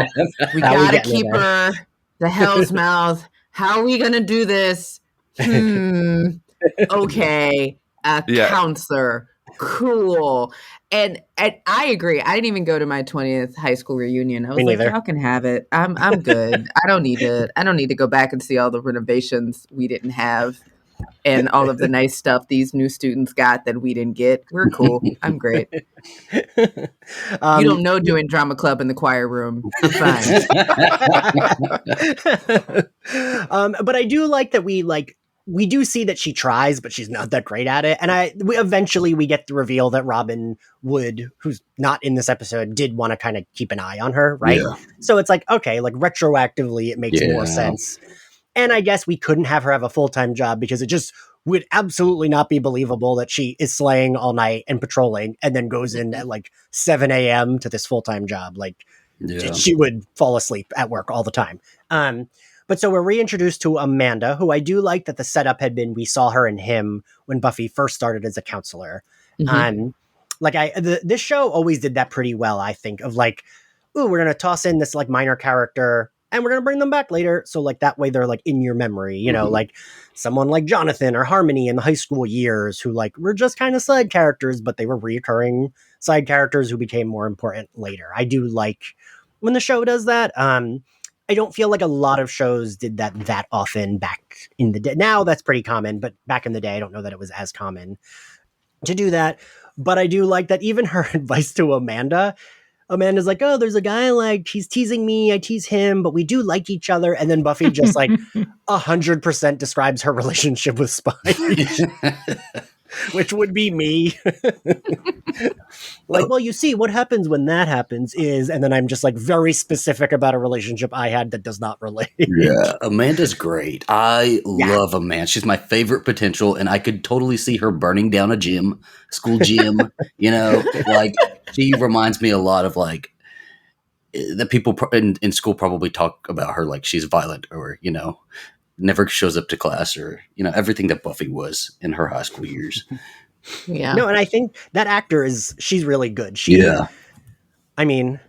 S3: we
S1: How we
S3: gotta
S1: getting
S3: keep
S1: there?
S3: her the hell's mouth. How are we gonna do this? Okay, counselor, cool. And I agree. I didn't even go to my 20th high school reunion. I was like, y'all can have it. I'm good. I don't need to go back and see all the renovations we didn't have and all of the nice stuff these new students got that we didn't get. We're cool. I'm great. You don't know doing drama club in the choir room. I'm fine.
S1: But I do like that we we do see that she tries, but she's not that great at it. And eventually we get the reveal that Robin Wood, who's not in this episode, did want to kind of keep an eye on her, right?
S2: Yeah.
S1: So it's like, okay, like retroactively, it makes more
S2: Yeah.
S1: sense. And I guess we couldn't have her have a full-time job because it just would absolutely not be believable that she is slaying all night and patrolling and then goes in at like 7 a.m. to this full-time job. Like,
S2: Yeah.
S1: she would fall asleep at work all the time. But so we're reintroduced to Amanda, who I do like that the setup had been, we saw her and him when Buffy first started as a counselor. This show always did that pretty well, I think, of like, ooh, we're going to toss in this like minor character and we're going to bring them back later. So like that way they're like in your memory, you know, like someone like Jonathan or Harmony in the high school years who like were just kind of side characters, but they were reoccurring side characters who became more important later. I do like when the show does that. I don't feel like a lot of shows did that often back in the day. Now that's pretty common, but back in the day, I don't know that it was as common to do that. But I do like that even her advice to Amanda's like, oh, there's a guy, like, he's teasing me, I tease him, but we do like each other. And then Buffy just like 100% describes her relationship with Spike, which would be me. Like, well, you see, what happens when that happens is, and then I'm just like very specific about a relationship I had that does not relate.
S2: Yeah, Amanda's great. I love Amanda. She's my favorite potential, and I could totally see her burning down a gym, school gym. You know, like she reminds me a lot of like the people in school probably talk about her like she's violent or, you know, never shows up to class or, you know, everything that Buffy was in her high school years.
S3: Yeah.
S1: No, and I think that actor she's really good. I mean,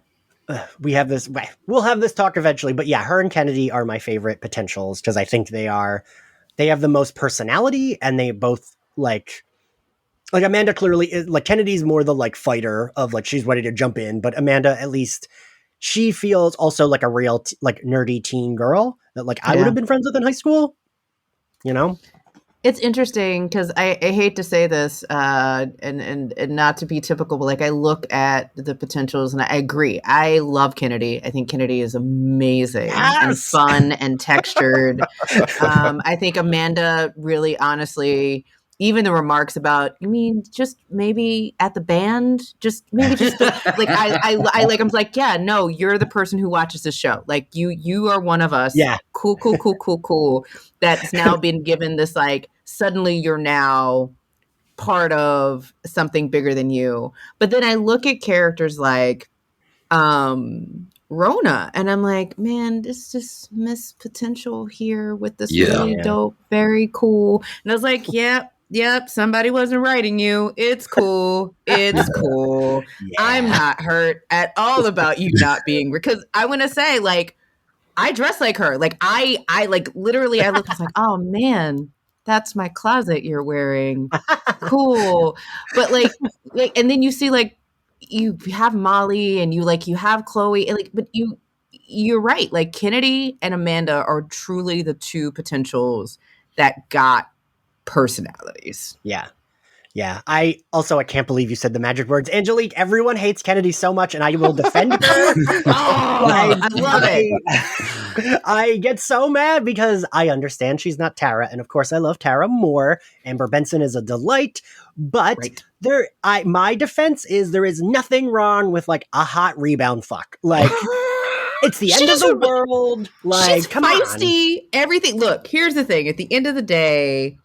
S1: we'll have this talk eventually, but yeah, her and Kennedy are my favorite potentials because I think they have the most personality and they both like Amanda clearly is like, Kennedy's more the like fighter of like, she's ready to jump in, but Amanda, at least she feels also like a real like nerdy teen girl that like I would have been friends with in high school, you know?
S3: It's interesting because I hate to say this and not to be typical, but like I look at the potentials and I agree. I love Kennedy. I think Kennedy is amazing and fun and textured. I think Amanda really honestly, even the remarks about, I mean, just maybe at the band, like I'm like, yeah, no, you're the person who watches this show. Like you are one of us.
S1: Yeah.
S3: Cool. That's now been given this, like, suddenly you're now part of something bigger than you. But then I look at characters like Rona and I'm like, man, this just missed potential here with this really dope, very cool. And I was like, Yep, somebody wasn't writing you. It's cool. It's cool. Yeah. I'm not hurt at all about you not being, because I want to say, like, I dress like her. Like, I like, literally, I look, I was like, oh man, that's my closet you're wearing. Cool. But like, and then you see, like, you have Molly and you have Chloe, and like, but you're right. Like, Kennedy and Amanda are truly the two potentials that got personalities.
S1: Yeah. I can't believe you said the magic words. Angelique, everyone hates Kennedy so much and I will defend her.
S3: I love it.
S1: I get so mad because I understand she's not Tara. And of course I love Tara more. Amber Benson is a delight. But my defense is there is nothing wrong with like a hot rebound fuck. Like, it's the end of the world. Like,
S3: she's feisty. Everything. Look, here's the thing. At the end of the day,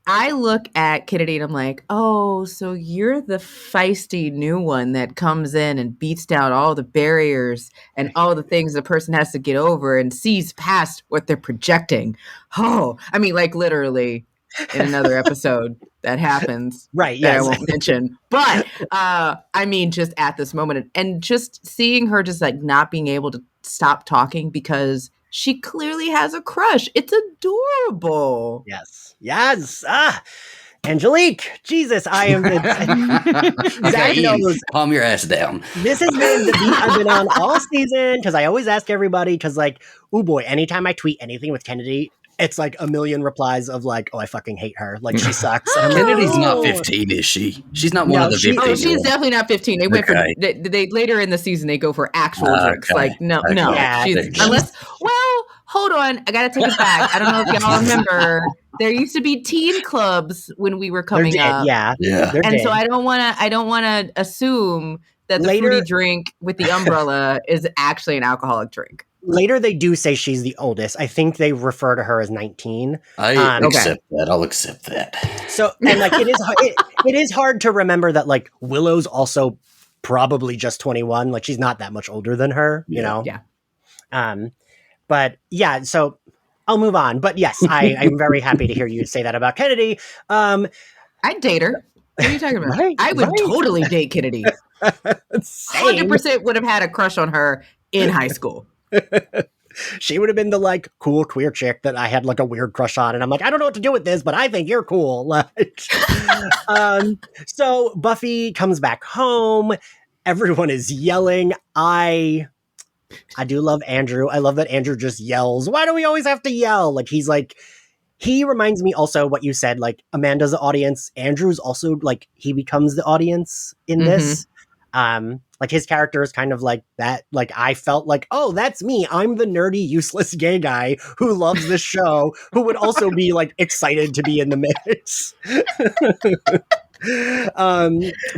S3: I look at Kennedy and I'm like, oh, so you're the feisty new one that comes in and beats down all the barriers and all the things the person has to get over and sees past what they're projecting. Oh, I mean, like, literally in another episode that happens.
S1: Right. Yeah.
S3: I won't mention. But I mean, just at this moment and just seeing her just like not being able to stop talking because she clearly has a crush. It's adorable.
S1: Yes. Angelique, Jesus, I am. Zach knows.
S2: Calm your ass down.
S1: This has been the beat I've been on all season because I always ask everybody because, like, oh boy, anytime I tweet anything with Kennedy, it's like a million replies of like, oh, I fucking hate her. Like, she sucks.
S2: Kennedy's not 15, is she? She's not one of the 15.
S3: Oh, she's definitely not 15. They went for they later in the season they go for actual drinks.
S2: Okay.
S3: Like, no.
S1: Yeah,
S3: Unless, well, hold on, I gotta take it back. I don't know if y'all remember. There used to be teen clubs when we were coming up.
S1: Yeah.
S3: And so I don't wanna assume that the fruity drink with the umbrella is actually an alcoholic drink.
S1: Later, they do say she's the oldest. I think they refer to her as 19.
S2: I accept that. I'll accept that.
S1: So, and like, it is hard to remember that like Willow's also probably just 21. Like, she's not that much older than her, you know?
S3: Yeah.
S1: But yeah, so I'll move on. But yes, I'm very happy to hear you say that about Kennedy.
S3: I'd date her. What are you talking about? I would totally date Kennedy. 100% would have had a crush on her in high school.
S1: She would have been the like cool queer chick that I had like a weird crush on, and I'm like, I don't know what to do with this, but I think you're cool. Like, so Buffy comes back home. Everyone is yelling. I do love Andrew. I love that Andrew just yells. Why do we always have to yell? Like, he reminds me also what you said, like Amanda's the audience. Andrew's also like, he becomes the audience in this. Like his character is kind of like that. Like I felt like, oh, that's me. I'm the nerdy, useless gay guy who loves this show, who would also be like excited to be in the mix.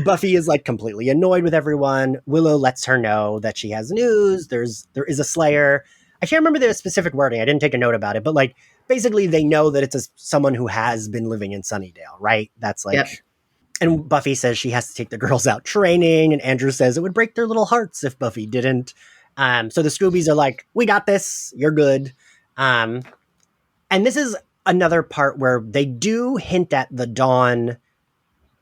S1: Buffy is like completely annoyed with everyone. Willow lets her know that she has news. There is a Slayer. I can't remember the specific wording. I didn't take a note about it, but like basically they know that it's someone who has been living in Sunnydale, right? That's like. Yep. And Buffy says she has to take the girls out training, and Andrew says it would break their little hearts if Buffy didn't. So the Scoobies are like, we got this, you're good. And this is another part where they do hint at the Dawn,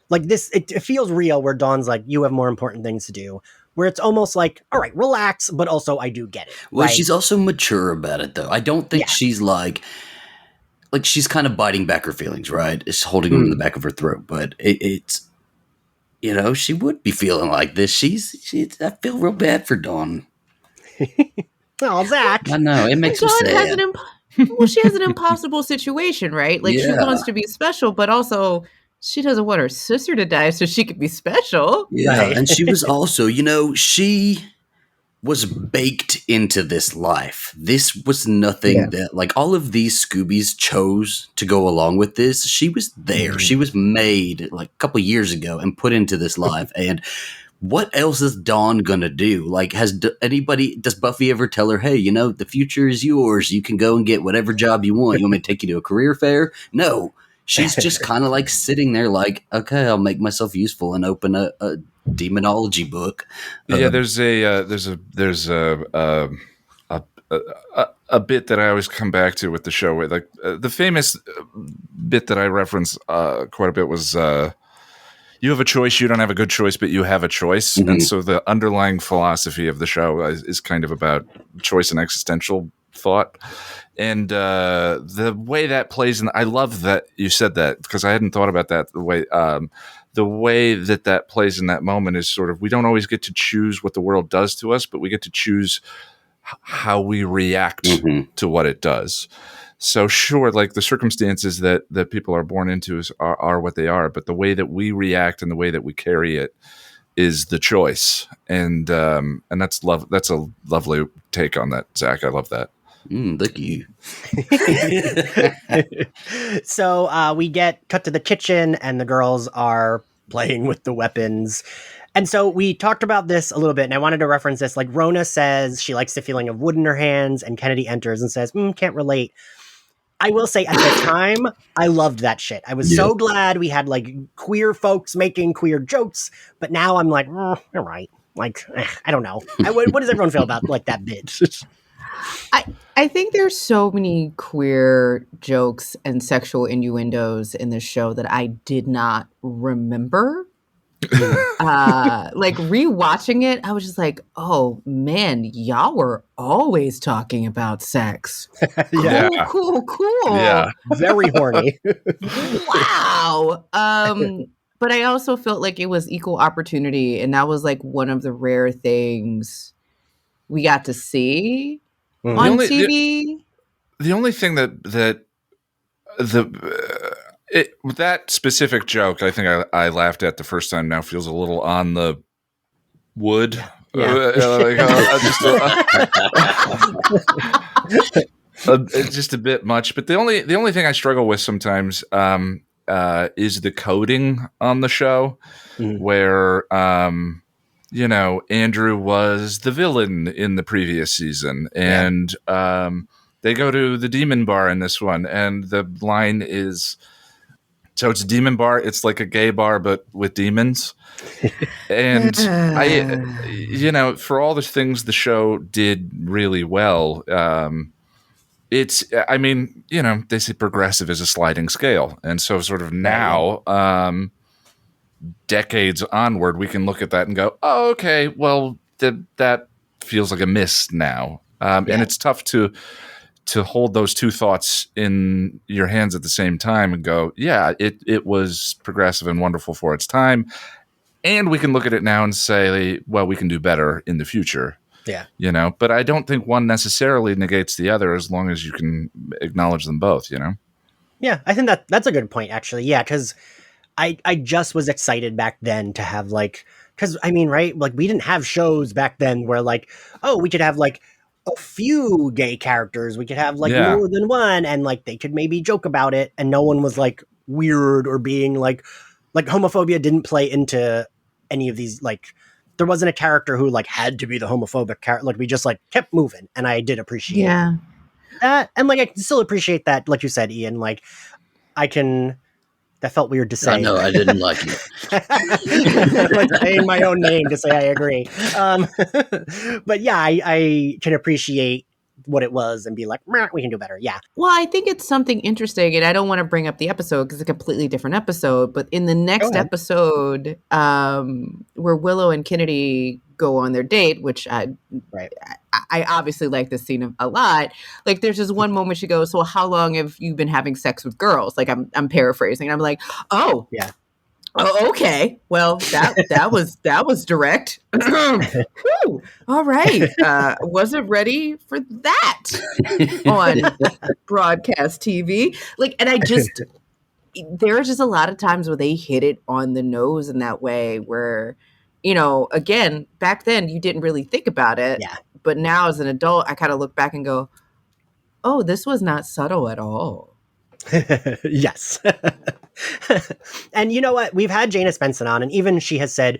S1: like this, it feels real where Dawn's like, you have more important things to do. Where it's almost like, all right, relax, but also I do get it.
S2: Well,
S1: right?
S2: She's also mature about it, though. I don't think she's like she's kind of biting back her feelings, right? It's holding them in the back of her throat, but it's, you know, she would be feeling like this. I feel real bad for Dawn.
S1: Oh, Zach.
S2: I know, it makes me sad.
S3: She has an impossible situation, right? Like she wants to be special, but also she doesn't want her sister to die so she could be special.
S2: Yeah, right. And she was also, you know, she was baked into this life. This was nothing that, like, all of these Scoobies chose to go along with this. She was there. She was made, like, a couple years ago and put into this life. And what else is Dawn gonna do? Like, does Buffy ever tell her, hey, you know, the future is yours. You can go and get whatever job you want. You want me to take you to a career fair? No. She's just kind of like sitting there like, okay, I'll make myself useful and open a demonology book.
S4: Yeah, there's a bit that I always come back to with the show. Where, like the famous bit that I reference quite a bit was you have a choice, you don't have a good choice, but you have a choice. Mm-hmm. And so the underlying philosophy of the show is kind of about choice and existential thought. And the way that plays, and I love that you said that because I hadn't thought about that. The way that plays in that moment is sort of, we don't always get to choose what the world does to us, but we get to choose how we react to what it does. So sure, like the circumstances that people are born into are what they are, but the way that we react and the way that we carry it is the choice. And that's a lovely take on that, Zach. I love that.
S2: Look at you.
S1: So we get cut to the kitchen and the girls are playing with the weapons. And so we talked about this a little bit, and I wanted to reference this. Like Rona says she likes the feeling of wood in her hands, and Kennedy enters and says, can't relate. I will say at the time, I loved that shit. I was so glad we had like queer folks making queer jokes, but now I'm like, all right. Like, I don't know. What does everyone feel about like that bit?
S3: I think there's so many queer jokes and sexual innuendos in this show that I did not remember. Like rewatching it, I was just like, oh man, y'all were always talking about sex. Cool.
S4: Yeah.
S1: Very horny.
S3: Wow. But I also felt like it was equal opportunity, and that was like one of the rare things we got to see on TV.
S4: The only thing that specific joke, I think I laughed at the first time, now feels a little on the wood. just a bit much. But the only thing I struggle with sometimes is the coding on the show, where Andrew was the villain in the previous season, and they go to the demon bar in this one, and the line is, so it's a demon bar. It's like a gay bar, but with demons. And for all the things the show did really well, they say progressive is a sliding scale. And so sort of now, decades onward, we can look at that and go, oh, okay, well, that feels like a miss now. And it's tough to hold those two thoughts in your hands at the same time and go, yeah, it was progressive and wonderful for its time. And we can look at it now and say, well, we can do better in the future.
S1: Yeah.
S4: But I don't think one necessarily negates the other as long as you can acknowledge them both,
S1: Yeah, I think that's a good point, actually. Yeah, because I just was excited back then to have because right? Like we didn't have shows back then where we could have a few gay characters. We could have more than one, and they could maybe joke about it, and no one was weird or being homophobia didn't play into any of these. There wasn't a character who had to be the homophobic character. We just kept moving, and I did appreciate that, and I can still appreciate that. Like you said, Ian, I can. That felt weird to say.
S2: I know, I didn't like it.
S1: Saying my own name to say I agree. But yeah, I can appreciate what it was and be like, we can do better. Yeah.
S3: Well, I think it's something interesting, and I don't want to bring up the episode because it's a completely different episode. But in the next episode, where Willow and Kennedy go on their date, which I obviously like this scene a lot. There's this one moment she goes, "So how long have you been having sex with girls?" I'm paraphrasing. And I'm like, "Oh, yeah. Oh, okay. Well, that was direct. Whew, all right. Wasn't ready for that on broadcast TV. There are just a lot of times where they hit it on the nose in that way where, again, back then you didn't really think about it.
S1: Yeah.
S3: But now as an adult, I kind of look back and go, oh, this was not subtle at all.
S1: Yes. And you know what? We've had Jana Spenson on, and even she has said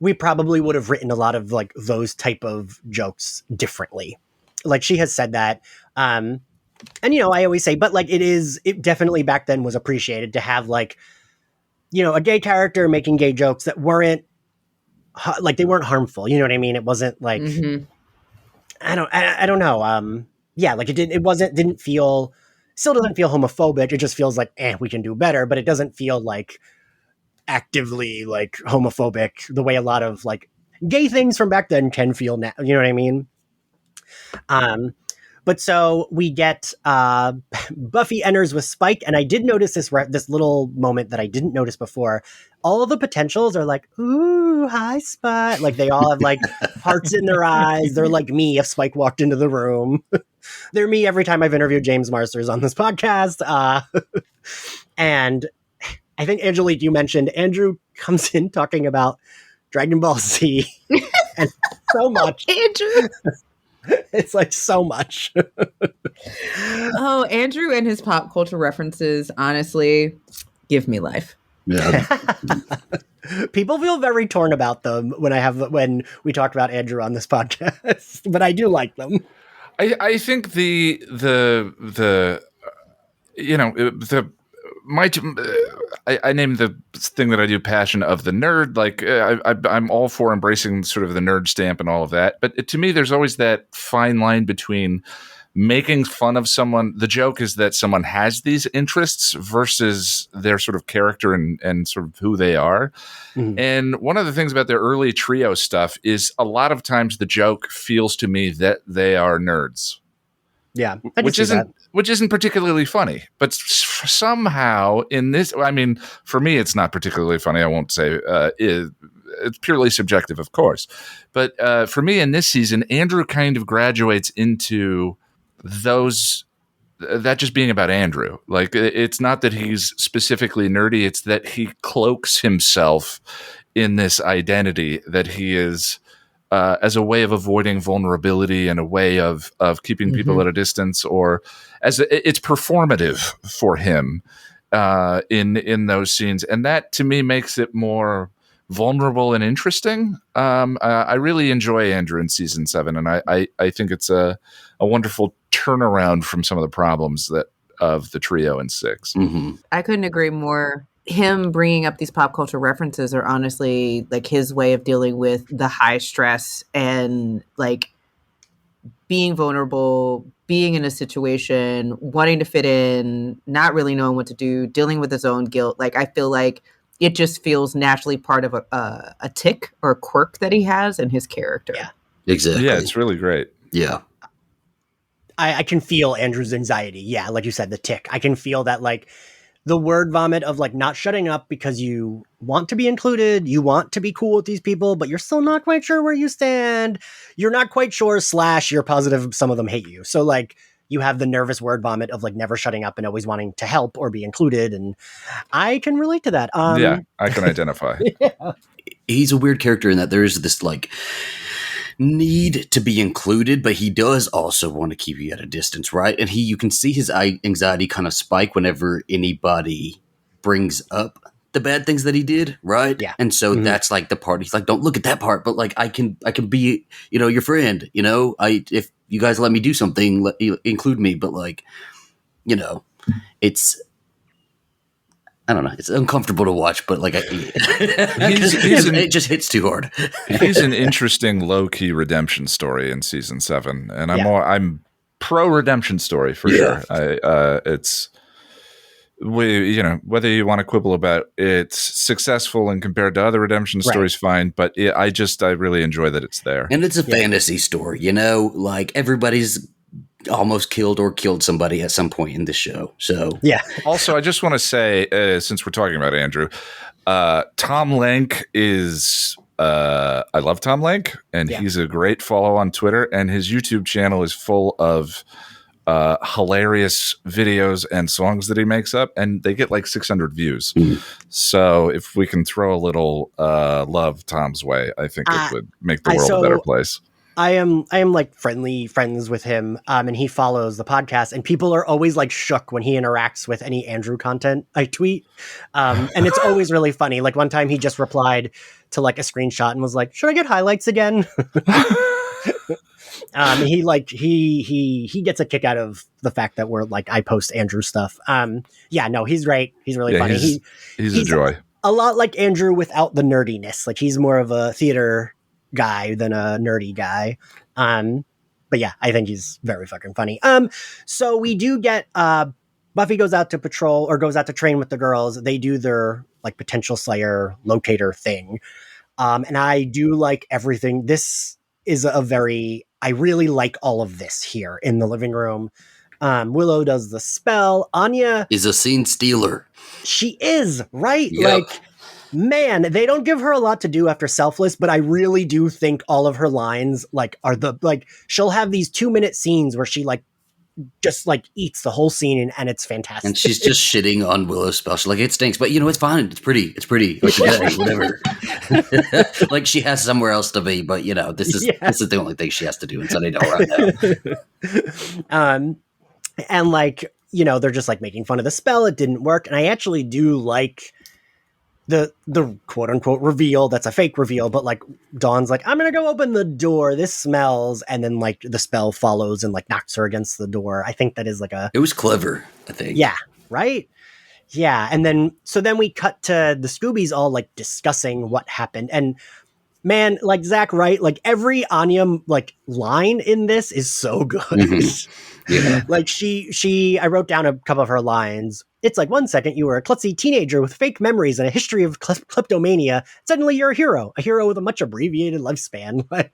S1: we probably would have written a lot of those type of jokes differently. She has said that. And I always say, but it definitely back then was appreciated to have a gay character making gay jokes that weren't they weren't harmful. You know what I mean? It wasn't
S3: Mm-hmm.
S1: I don't know. Yeah, didn't feel. Still doesn't feel homophobic. It just feels we can do better, but it doesn't feel actively homophobic the way a lot of gay things from back then can feel now. You know what I mean? But so we get Buffy enters with Spike, and I did notice this little moment that I didn't notice before. All of the potentials are ooh, hi, Spike. They all have hearts in their eyes. They're like me if Spike walked into the room. They're me every time I've interviewed James Marsters on this podcast. And I think, Angelique, you mentioned Andrew comes in talking about Dragon Ball Z and so much.
S3: Andrew.
S1: It's so much.
S3: Oh, Andrew and his pop culture references, honestly, give me life.
S2: Yeah.
S1: People feel very torn about them when we talk about Andrew on this podcast, but I do like them.
S4: I think I named the thing that I do passion of the nerd. I'm all for embracing sort of the nerd stamp and all of that. But to me, there's always that fine line between making fun of someone. The joke is that someone has these interests versus their sort of character and sort of who they are. Mm-hmm. And one of the things about their early trio stuff is a lot of times the joke feels to me that they are nerds.
S1: Yeah,
S4: which isn't particularly funny, but somehow in this, for me, it's not particularly funny. I won't say it's purely subjective, of course, but for me in this season, Andrew kind of graduates into that just being about Andrew. It's not that he's specifically nerdy; it's that he cloaks himself in this identity that he is as a way of avoiding vulnerability and a way of keeping people at a distance, or it's performative for him in those scenes, and that to me makes it more vulnerable and interesting. I really enjoy Andrew in season 7, and I think it's a wonderful turnaround from some of the problems of the trio in 6.
S2: Mm-hmm.
S3: I couldn't agree more. Him bringing up these pop culture references are honestly like his way of dealing with the high stress and like being vulnerable, being in a situation, wanting to fit in, not really knowing what to do, dealing with his own guilt. Like, I feel like it just feels naturally part of a tick or a quirk that he has in his character.
S1: Yeah,
S2: exactly.
S4: Yeah, it's really great.
S2: Yeah.
S1: I can feel Andrew's anxiety. Yeah, like you said, the tick. I can feel that, like, the word vomit of, like, not shutting up because you want to be included, you want to be cool with these people, but you're still not quite sure where you stand. You're not quite sure / you're positive some of them hate you. So, like, you have the nervous word vomit of, like, never shutting up and always wanting to help or be included, and I can relate to that.
S4: Yeah, I can identify.
S1: Yeah.
S2: He's a weird character in that there is this, like, need to be included, but he does also want to keep you at a distance, right? And you can see his anxiety kind of spike whenever anybody brings up the bad things that he did, right?
S1: Yeah.
S2: And so that's like the part he's like, don't look at that part, but like I can be, your friend, if you guys let me do something, include me, but like, it's, I don't know. It's uncomfortable to watch, but like it just hits too hard.
S4: He's an interesting low-key redemption story in season 7, and I'm pro redemption story for sure. It's whether you want to quibble about it's successful and compared to other redemption stories, fine. But I really enjoy that it's there,
S2: and it's a fantasy story. Like everybody's almost killed or killed somebody at some point in this show. So
S1: yeah.
S4: Also, I just want to say, since we're talking about Andrew, Tom Lenk is I love Tom Lenk, and he's a great follow on Twitter, and his YouTube channel is full of hilarious videos and songs that he makes up, and they get like 600 views. So if we can throw a little love Tom's way, I think it would make the world a better place.
S1: I am like friends with him, and he follows the podcast, and people are always like shook when he interacts with any Andrew content I tweet. And it's always really funny. Like one time he just replied to like a screenshot and was like, "Should I get highlights again?" He gets a kick out of the fact that we're like, I post Andrew stuff. He's great. He's really funny.
S4: He's a joy.
S1: A lot like Andrew without the nerdiness. Like he's more of a theater guy than a nerdy guy. But yeah, I think he's very fucking funny. So we do get Buffy goes out to patrol or goes out to train with the girls. They do their like potential Slayer locator thing. And I do like everything. This is I really like all of this here in the living room. Willow does the spell. Anya
S2: is a scene stealer.
S1: She is, right?
S2: Yep.
S1: Like, man, they don't give her a lot to do after Selfless, but I really do think all of her lines she'll have these 2-minute scenes where she like just like eats the whole scene and it's fantastic.
S2: And she's just shitting on Willow's spell. She's like, it stinks, but it's fine. It's pretty. Like, whatever. Like she has somewhere else to be, but this is the only thing she has to do in Sunnydale right now.
S1: And like, they're just like making fun of the spell. It didn't work. And I actually do like the quote unquote reveal. That's a fake reveal, but like Dawn's like, I'm going to go open the door. This smells. And then like the spell follows and like knocks her against the door. I think that is like
S2: it was clever, I think.
S1: Yeah. Right. Yeah. And then we cut to the Scoobies all like discussing what happened. And man, like Zach, right? Like every Anya like line in this is so good.
S2: Mm-hmm. Yeah.
S1: Like I wrote down a couple of her lines. It's like 1 second you were a klutzy teenager with fake memories and a history of kleptomania. Suddenly you're a hero with a much abbreviated lifespan. Like,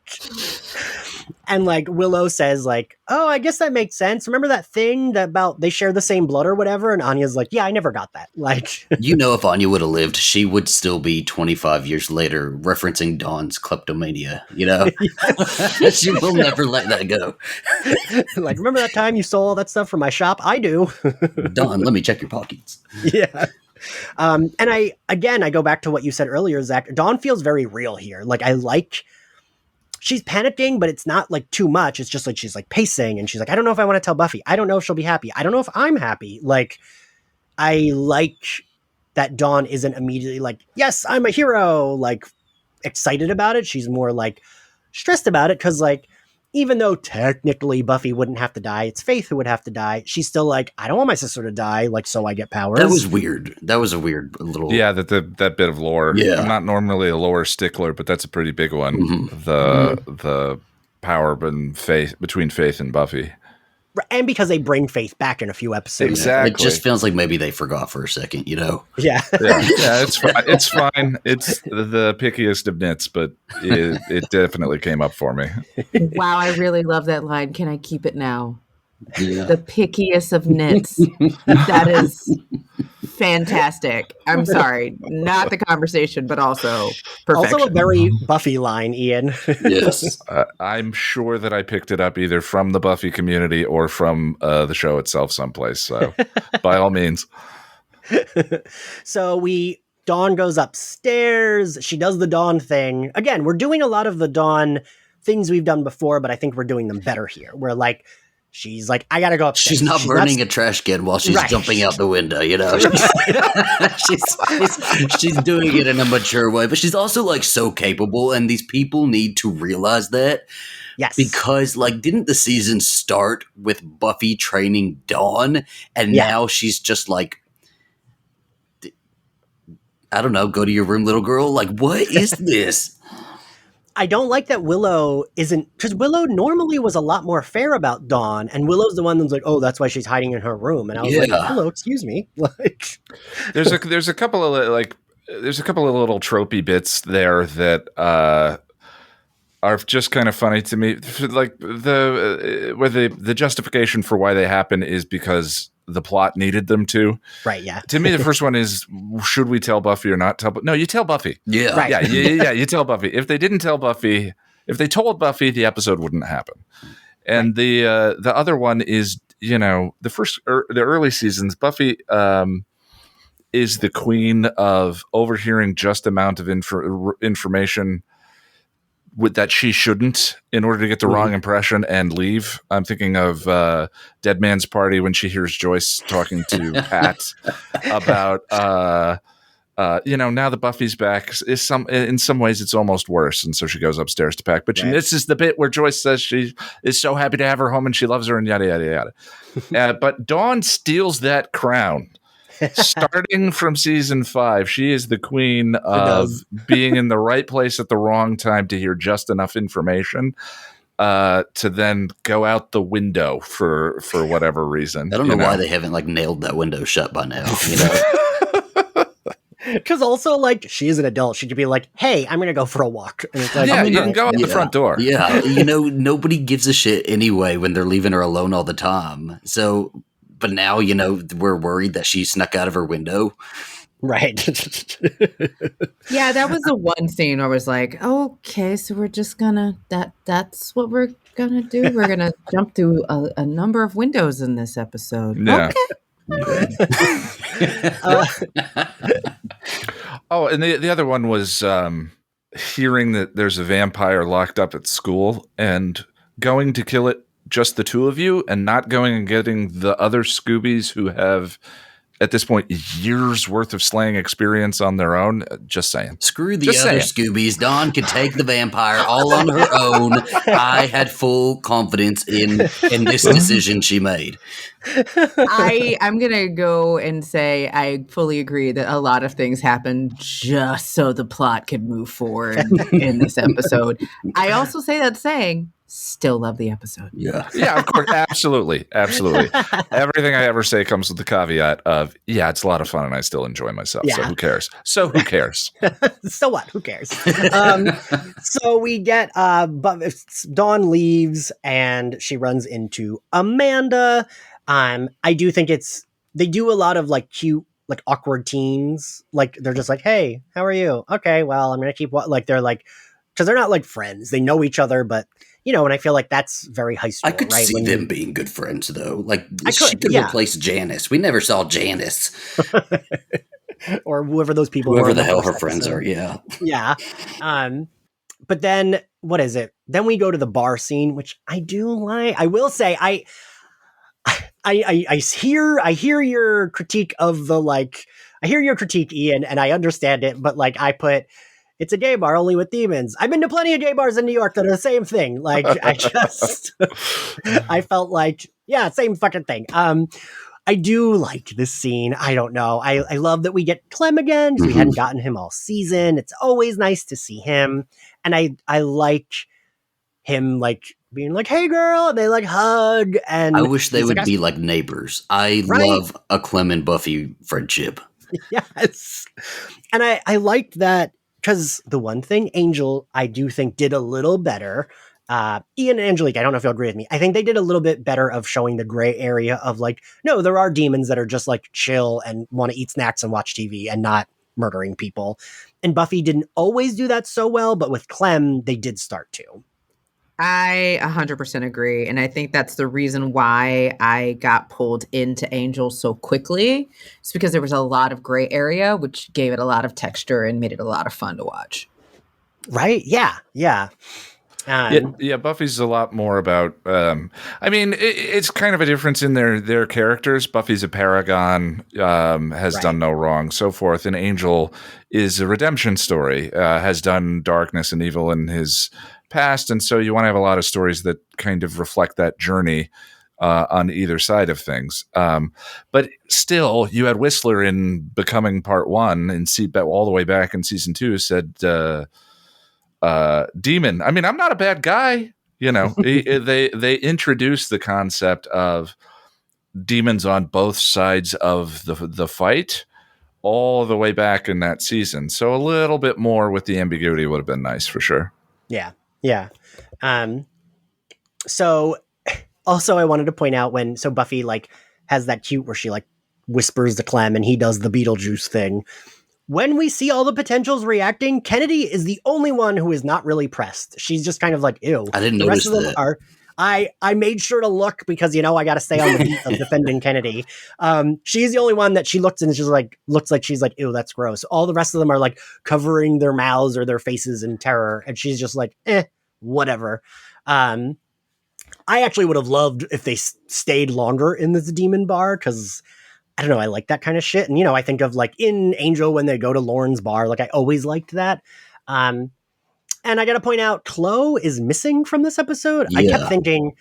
S1: and like Willow says like, oh, I guess that makes sense. Remember that thing that about they share the same blood or whatever? And Anya's like, yeah, I never got that. Like,
S2: if Anya would have lived, she would still be 25 years later referencing Dawn's kleptomania. She will never let that go.
S1: Like, remember that time you stole all that stuff from my shop? I do.
S2: Dawn, let me check your pockets.
S1: Yeah. And I go back to what you said earlier, Zach. Dawn feels very real here. Like, she's panicking, but it's not like too much. It's just like she's like pacing, and she's like, I don't know if I want to tell Buffy. I don't know if she'll be happy. I don't know if I'm happy. Like, I like that Dawn isn't immediately like, yes, I'm a hero, like excited about it. She's more like stressed about it because, like, even though technically Buffy wouldn't have to die, it's Faith who would have to die. She's still like, I don't want my sister to die, like, so I get powers.
S2: That was weird. That was a weird little...
S4: Yeah, that bit of lore.
S2: Yeah.
S4: I'm not normally a lore stickler, but that's a pretty big one.
S2: Mm-hmm.
S4: The power between Faith and Buffy.
S1: And because they bring Faith back in a few episodes.
S4: Exactly.
S2: It just feels like maybe they forgot for a second, you know?
S1: Yeah.
S4: Yeah, it's fine. It's fine. It's the pickiest of nits, but it definitely came up for me.
S3: Wow, I really love that line. Can I keep it now?
S2: Yeah.
S3: The pickiest of nits. That is fantastic. I'm sorry. Not the conversation, but also perfection.
S1: Also a very Buffy line, Ian.
S2: Yes.
S4: I'm sure that I picked it up either from the Buffy community or from the show itself someplace. So by all means.
S1: So Dawn goes upstairs. She does the Dawn thing. Again, we're doing a lot of the Dawn things we've done before, but I think we're doing them better here. We're like, she's like, I gotta go upstairs.
S2: She's not burning a trash can while she's jumping out the window, you know? she's doing it in a mature way, but she's also like so capable, and these people need to realize that.
S1: Yes.
S2: Because, like, didn't the season start with Buffy training Dawn, and now she's just like, I don't know, go to your room, little girl? Like, what is this?
S1: I don't like that Willow isn't, because Willow normally was a lot more fair about Dawn, and Willow's the one that's like, oh, that's why she's hiding in her room. And I was like, Willow, excuse me. Like, there's
S4: a couple of little tropey bits there that are just kind of funny to me. Like where the justification for why they happen is because the plot needed them to.
S1: Right, yeah.
S4: To me, the first one is, should we tell Buffy or not tell Buffy? No, you tell Buffy.
S2: Yeah.
S1: Right.
S4: Yeah, you tell Buffy. If they didn't tell Buffy, if they told Buffy, the episode wouldn't happen. And the other one is, you know, the early seasons, Buffy is the queen of overhearing just amount of information that she shouldn't in order to get the wrong impression and leave. I'm thinking of Dead Man's Party when she hears Joyce talking to Pat about, now that Buffy's back, in some ways it's almost worse. And so she goes upstairs to pack. But this is the bit where Joyce says she is so happy to have her home and she loves her and yada, yada, yada. But Dawn steals that crown. Starting from season 5, she is the queen of being in the right place at the wrong time to hear just enough information to then go out the window for whatever reason.
S2: I don't know why they haven't like nailed that window shut by now. You know,
S1: because also like she is an adult. She could be like, "Hey, I'm gonna go for a walk." And it's like,
S4: you can go out the front door.
S2: Yeah, nobody gives a shit anyway when they're leaving her alone all the time. So. But now, we're worried that she snuck out of her window.
S1: Right.
S3: Yeah, that was the one scene where I was like, okay, so we're just that's what we're gonna do. We're gonna jump through a number of windows in this episode.
S4: Yeah.
S3: Okay.
S4: And the other one was hearing that there's a vampire locked up at school and going to kill it. Just the two of you, and not going and getting the other Scoobies who have, at this point, years worth of slaying experience on their own. Just saying.
S2: Screw the other Scoobies. Dawn could take the vampire all on her own. I had full confidence in this decision she made.
S3: I'm gonna go and say I fully agree that a lot of things happen just so the plot could move forward in this episode. I also say that saying. Still love the episode.
S2: Yeah.
S4: Yeah, of course. Absolutely. Absolutely. Everything I ever say comes with the caveat of, it's a lot of fun and I still enjoy myself. Yeah. So who cares?
S1: So what? Who cares? So we get Dawn leaves and she runs into Amanda. I do think they do a lot of like cute, like awkward teens. Like they're just like, hey, how are you? Okay, well, I'm going to keep they're like, because they're not like friends. They know each other, but and I feel like that's very high school.
S2: I could
S1: right?
S2: see them being good friends, though. Like, she could replace Janice. We never saw Janice.
S1: Or whoever those people
S2: whoever
S1: were.
S2: The hell her friends are, yeah.
S1: Yeah. But then what is it? Then we go to the bar scene, which I do like. I will say, I hear your critique of the like. I hear your critique, Ian, and I understand it. But like, I put, it's a gay bar only with demons. I've been to plenty of gay bars in New York that are the same thing. Like, I felt like, yeah, same fucking thing. I do like this scene. I don't know. I love that we get Clem again because we hadn't gotten him all season. It's always nice to see him. And I like him like being like, hey girl, and they like hug. And
S2: I wish they would be like neighbors. I love a Clem and Buffy friendship.
S1: Yes. And I liked that because the one thing Angel, I do think did a little better. Ian and Angelique, I don't know if you'll agree with me. I think they did a little bit better of showing the gray area of like, no, there are demons that are just like chill and want to eat snacks and watch TV and not murdering people. And Buffy didn't always do that so well, but with Clem, they did start to.
S3: I 100% agree. And I think that's the reason why I got pulled into Angel so quickly. It's because there was a lot of gray area, which gave it a lot of texture and made it a lot of fun to watch.
S1: Right? Yeah. Yeah.
S4: Yeah, Buffy's a lot more about. I mean, it's kind of a difference in their characters. Buffy's a paragon, has done no wrong, so forth. And Angel is a redemption story, has done darkness and evil in his past, and so you want to have a lot of stories that kind of reflect that journey on either side of things. But still, you had Whistler in Becoming Part 1 and all the way back in season 2 said. Demon. I mean, I'm not a bad guy. You know, they introduced the concept of demons on both sides of the fight all the way back in that season. So a little bit more with the ambiguity would have been nice for sure.
S1: Yeah. Yeah. So also I wanted to point out so Buffy like has that cute where she like whispers to Clem and he does the Beetlejuice thing. When we see all the potentials reacting, Kennedy is the only one who is not really pressed. She's just kind of like, ew.
S2: I didn't notice that. The rest of them
S1: are. I made sure to look because, you know, I got to stay on the beat of defending Kennedy. She's the only one that she looks and just like, looks like she's like, ew, that's gross. All the rest of them are like covering their mouths or their faces in terror. And she's just like, whatever. I actually would have loved if they stayed longer in this demon bar because I don't know. I like that kind of shit. And, you know, I think of like in Angel when they go to Lauren's bar, like I always liked that. And I got to point out, Chloe is missing from this episode. Yeah. I kept thinking,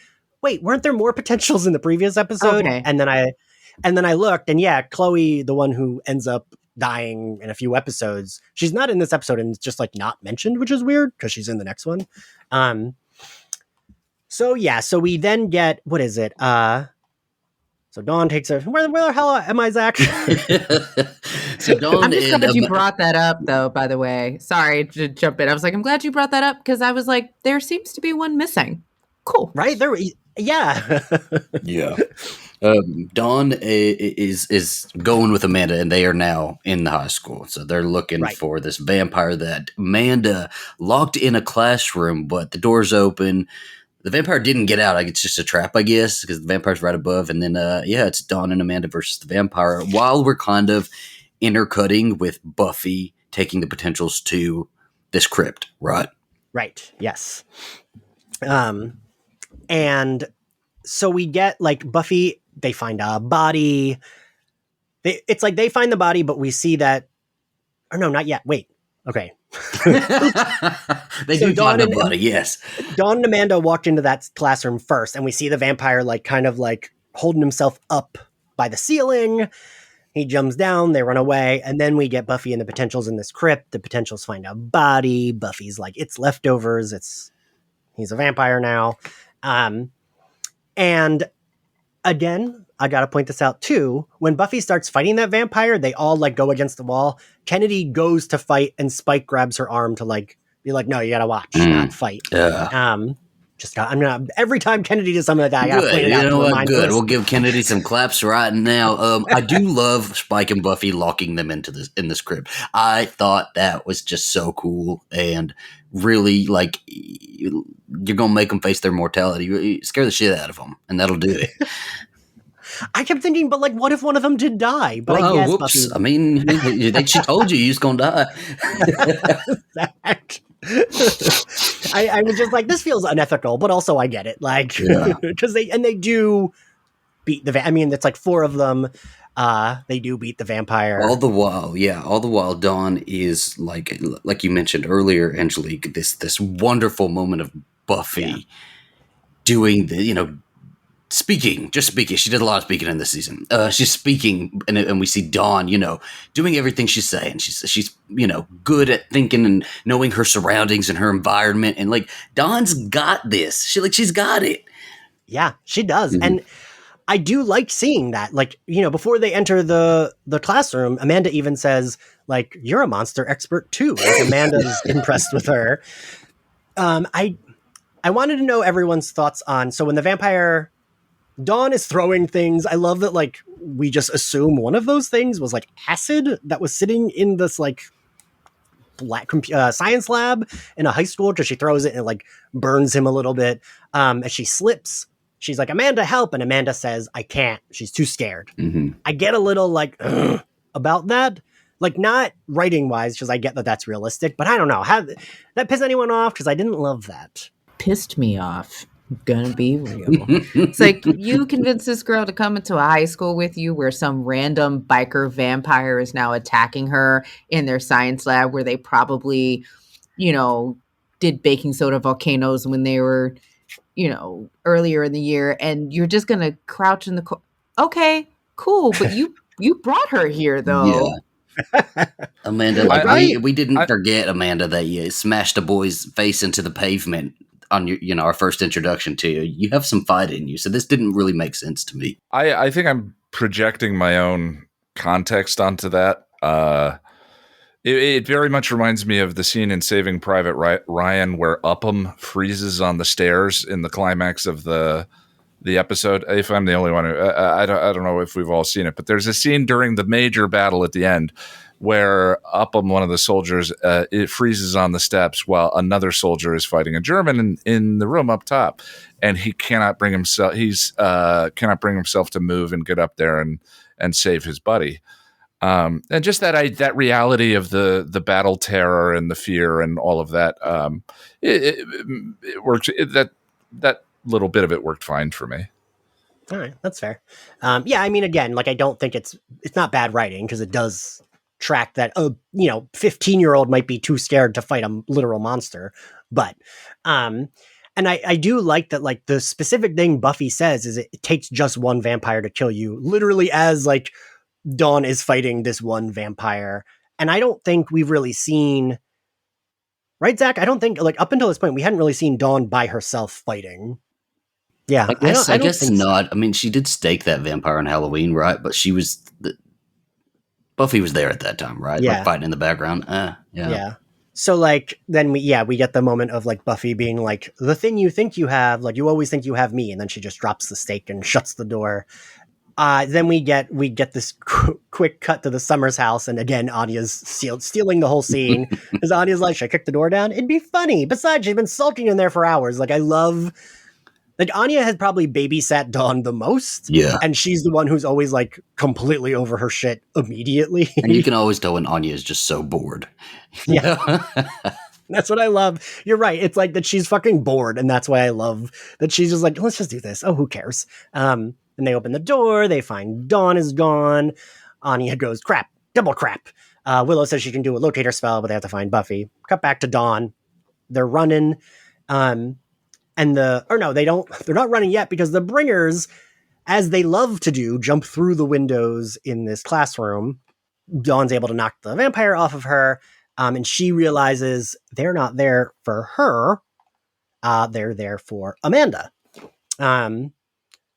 S1: wait, weren't there more potentials in the previous episode? Okay. And then I looked and yeah, Chloe, the one who ends up dying in a few episodes, she's not in this episode and it's just like not mentioned, which is weird because she's in the next one. So yeah, so we then get, what is it? So Dawn takes her. Where the hell am I, Zach?
S3: So Dawn. I'm just glad that you brought that up, though. By the way, sorry to jump in. I was like, I'm glad you brought that up because I was like, there seems to be one missing. Cool,
S1: right? There, yeah,
S2: yeah. Dawn is going with Amanda, and they are now in the high school. So they're looking for this vampire that Amanda locked in a classroom, but the door's open. The vampire didn't get out. Like it's just a trap, I guess, because the vampire's right above. And then, it's Dawn and Amanda versus the vampire. While we're kind of intercutting with Buffy taking the potentials to this crypt, right?
S1: Right. Yes. And so we get like Buffy. They find a body. It's like they find the body, but we see that. Or no, not yet. Wait. Okay.
S2: They do find the body, yes.
S1: Dawn and Amanda walked into that classroom first, and we see the vampire like kind of like holding himself up by the ceiling. He jumps down, they run away, and then we get Buffy and the potentials in this crypt. The potentials find a body. Buffy's like, it's leftovers. He's a vampire now. And again, I gotta point this out too. When Buffy starts fighting that vampire, they all like go against the wall. Kennedy goes to fight and Spike grabs her arm to like be like, no, you gotta watch, not fight. Every time Kennedy does something like that, I gotta point it out.
S2: You know what? Good. We'll give Kennedy some claps right now. I do love Spike and Buffy locking them in this crypt. I thought that was just so cool and really like you're gonna make them face their mortality. You scare the shit out of them, and that'll do it.
S1: I kept thinking, but like, what if one of them did die? But I guess
S2: whoops. Buffy... I mean, she told you was gonna die.
S1: I was just like, this feels unethical, but also I get it. Like, because they do beat I mean, it's like 4 of them. They do beat the vampire.
S2: All the while, Dawn is like you mentioned earlier, Angelique, this wonderful moment of Buffy doing the, speaking. She did a lot of speaking in this season. She's speaking, and we see Dawn, doing everything she's saying. She's good at thinking and knowing her surroundings and her environment, and like Dawn's got this. She's got it.
S1: Yeah, she does, and I do like seeing that. Like, before they enter the classroom, Amanda even says, like, you're a monster expert too. Like, Amanda's impressed with her. I wanted to know everyone's thoughts on, so when the vampire, Dawn is throwing things. I love that, like, we just assume one of those things was like acid that was sitting in this like black science lab in a high school, because she throws it and it, like, burns him a little bit. As she slips, she's like, Amanda, help. And Amanda says, I can't. She's too scared. I get a little like about that. Like, not writing wise, because I get that that's realistic, but I don't know. How that piss anyone off? Because I didn't love that.
S3: Pissed me off. I'm gonna be real. It's like, you convinced this girl to come into a high school with you where some random biker vampire is now attacking her in their science lab, where they probably, did baking soda volcanoes when they were, earlier in the year, and you're just gonna crouch in the okay, cool, but you brought her here though.
S2: Amanda, we didn't forget, Amanda, that you smashed a boy's face into the pavement on your, our first introduction to you. You have some fight in you, so this didn't really make sense to me.
S4: I think I'm projecting my own context onto that. It very much reminds me of the scene in Saving Private Ryan where Upham freezes on the stairs in the climax of the episode. If I'm the only one who, I don't know if we've all seen it, but there's a scene during the major battle at the end where Upham, one of the soldiers, it freezes on the steps while another soldier is fighting a German in the room up top, and he cannot bring himself. Cannot bring himself to move and get up there and save his buddy. And just that reality of the battle terror and the fear and all of that, it works. That little bit of it worked fine for me.
S1: All right, that's fair. Yeah, I mean, again, like, I don't think it's not bad writing, because it does track that 15-year-old might be too scared to fight a literal monster, but and I do like that, like, the specific thing Buffy says is it takes just one vampire to kill you, literally, as like Dawn is fighting this one vampire. And I don't think we've really seen, right, Zach? I don't think, like, up until this point we hadn't really seen Dawn by herself fighting. Yeah,
S2: I guess not. I mean, she did stake that vampire on Halloween, right? But Buffy was there at that time, right?
S1: Yeah.
S2: Like, fighting in the background. Yeah.
S1: So, like, then we get the moment of, like, Buffy being like, the thing you think you have, like, you always think you have me, and then she just drops the stake and shuts the door. Then we get this quick cut to the Summers house, and again, Anya's stealing the whole scene, because Anya's like, should I kick the door down? It'd be funny. Besides, she's been sulking in there for hours. Like, I love... Like, Anya has probably babysat Dawn the most.
S2: Yeah.
S1: And she's the one who's always, like, completely over her shit immediately.
S2: And you can always tell when Anya is just so bored.
S1: Yeah. That's what I love. You're right. It's like that she's fucking bored. And that's why I love that she's just like, let's just do this. Oh, who cares? And they open the door. They find Dawn is gone. Anya goes, crap, double crap. Willow says she can do a locator spell, but they have to find Buffy. Cut back to Dawn. They're running. They're not running yet, because the Bringers, as they love to do, jump through the windows in this classroom. Dawn's able to knock the vampire off of her, and she realizes they're not there for her. They're there for Amanda.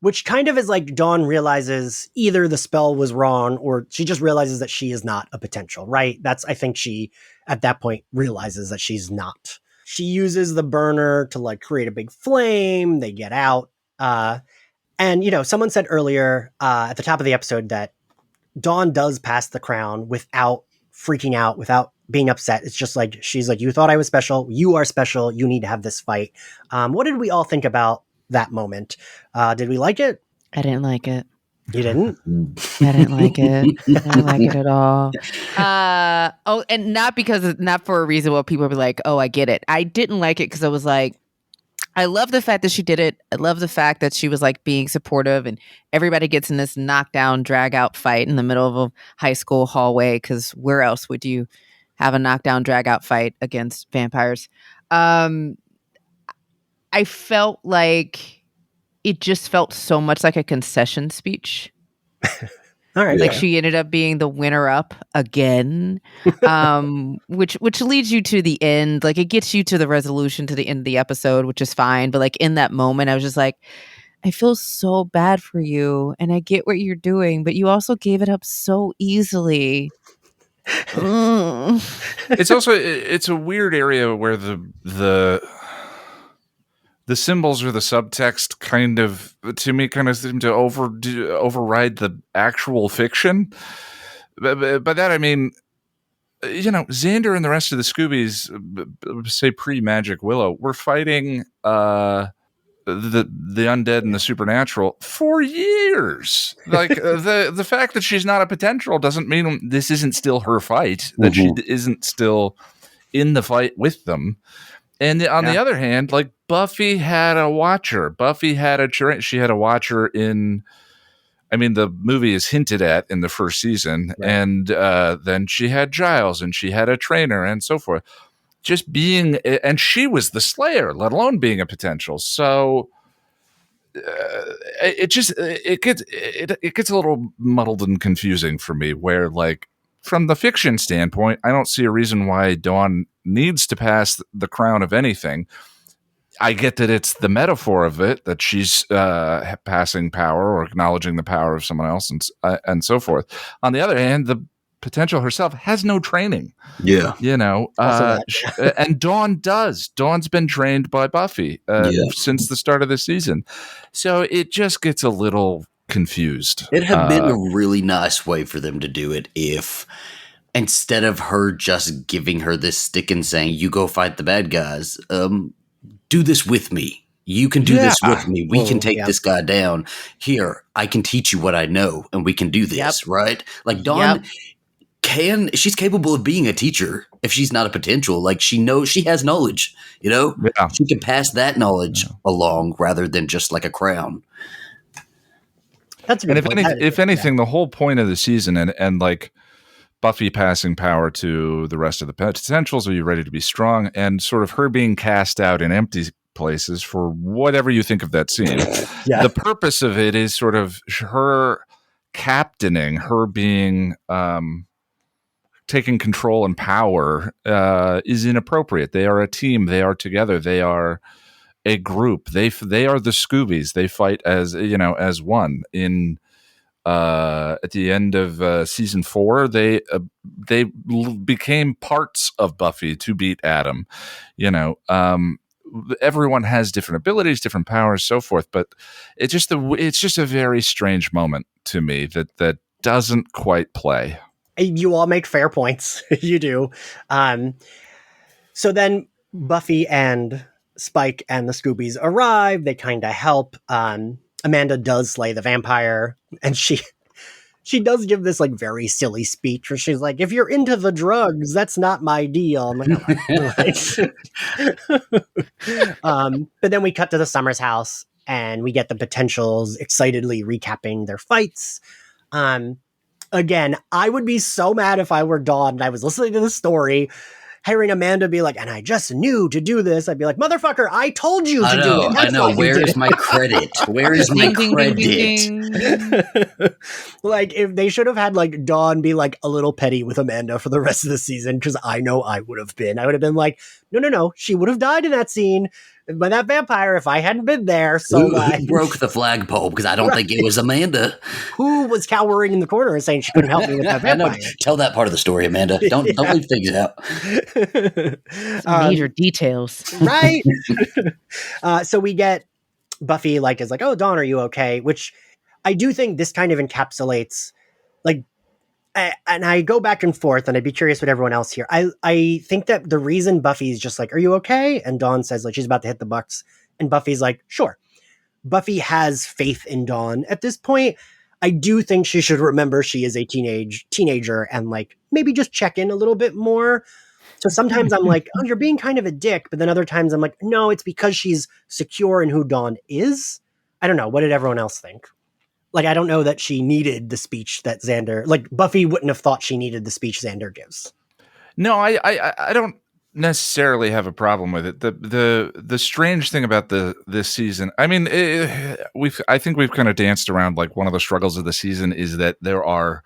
S1: Which kind of is like Dawn realizes either the spell was wrong, or she just realizes that she is not a potential, right? I think she, at that point, realizes that she's not. She uses the burner to, like, create a big flame. They get out. And, someone said earlier at the top of the episode that Dawn does pass the crown without freaking out, without being upset. It's just like, she's like, you thought I was special. You are special. You need to have this fight. What did we all think about that moment? Did we like it?
S3: I didn't like it.
S1: You didn't?
S3: I didn't like it. I didn't like it at all. And not for a reason where people be like, "Oh, I get it." I didn't like it because I was like, I love the fact that she did it. I love the fact that she was like being supportive, and everybody gets in this knockdown, drag out fight in the middle of a high school hallway. Because where else would you have a knockdown, drag out fight against vampires? I felt like it just felt so much like a concession speech.
S1: All right.
S3: Like she ended up being the winner up again, which leads you to the end. Like it gets you to the resolution to the end of the episode, which is fine. But like in that moment, I was just like, I feel so bad for you, and I get what you're doing, but you also gave it up so easily.
S4: It's a weird area where the symbols or the subtext kind of seem to override the actual fiction. By that I mean, Xander and the rest of the Scoobies, say pre-Magic Willow, were fighting the undead and the supernatural for years. Like the fact that she's not a potential doesn't mean this isn't still her fight. That she isn't still in the fight with them. And on the other hand, like Buffy had a watcher. She had a watcher in. I mean, the movie is hinted at in the first season, right. And then she had Giles, and she had a trainer, and so forth. Just being, and she was the Slayer, let alone being a potential. So it gets a little muddled and confusing for me. Where like from the fiction standpoint, I don't see a reason why Dawn needs to pass the crown of anything. I get that it's the metaphor of it, that she's passing power or acknowledging the power of someone else and so forth. On the other hand, the potential herself has no training.
S2: Yeah.
S4: And Dawn does. Dawn's been trained by Buffy since the start of the season. So it just gets a little confused.
S2: It had been a really nice way for them to do it if instead of her just giving her this stick and saying, you go fight the bad guys, do this with me. You can do this with me. We can take this guy down. Here, I can teach you what I know, and we can do this, right? Like Dawn she's capable of being a teacher if she's not a potential. Like she knows, she has knowledge, She can pass that knowledge along rather than just like a crown.
S1: That's a good point.
S4: If anything, the whole point of the season and like Buffy passing power to the rest of the potentials, are you ready to be strong? And sort of her being cast out in empty places for whatever you think of that scene. The purpose of it is sort of her captaining, her being taking control and power is inappropriate. They are a team. They are together. They are a group. They are the Scoobies. They fight as one. In at the end of season 4, they became parts of Buffy to beat Adam. Everyone has different abilities, different powers, so forth. But it's just a very strange moment to me that doesn't quite play.
S1: You all make fair points. You do. So then Buffy and Spike and the Scoobies arrive. They kind of help. Amanda does slay the vampire, and she does give this like very silly speech where she's like, if you're into the drugs, that's not my deal. I'm like, but then we cut to the Summers house and we get the potentials excitedly recapping their fights. Again, I would be so mad if I were Dawn and I was listening to the story, hearing Amanda be like, and I just knew to do this. I'd be like, motherfucker, I told you to do it.
S2: I know. Where is my credit? Where is my credit?
S1: Like, if they should have had like Dawn be like a little petty with Amanda for the rest of the season, because I know I would have been. I would have been like, no, she would have died in that scene by that vampire if I hadn't been there. So
S2: who broke the flagpole? Because I don't think it was Amanda.
S1: Who was cowering in the corner and saying she couldn't help me with that vampire?
S2: Tell that part of the story, Amanda. Don't leave things out.
S3: Major details,
S1: right? So we get Buffy is like, oh, Dawn, are you okay? Which I do think this kind of encapsulates like. And I go back and forth, and I'd be curious what everyone else here. I think that the reason Buffy's just like, are you okay? And Dawn says like she's about to hit the Bucks, and Buffy's like, sure. Buffy has faith in Dawn at this point. I do think she should remember she is a teenager and like maybe just check in a little bit more. So sometimes I'm like, oh, you're being kind of a dick. But then other times I'm like, no, it's because she's secure in who Dawn is. I don't know. What did everyone else think? Like, I don't know that she needed the speech that Xander, like Buffy wouldn't have thought she needed the speech Xander gives.
S4: No, I don't necessarily have a problem with it. The strange thing about this season, I mean, I think we've kind of danced around like one of the struggles of the season is that there are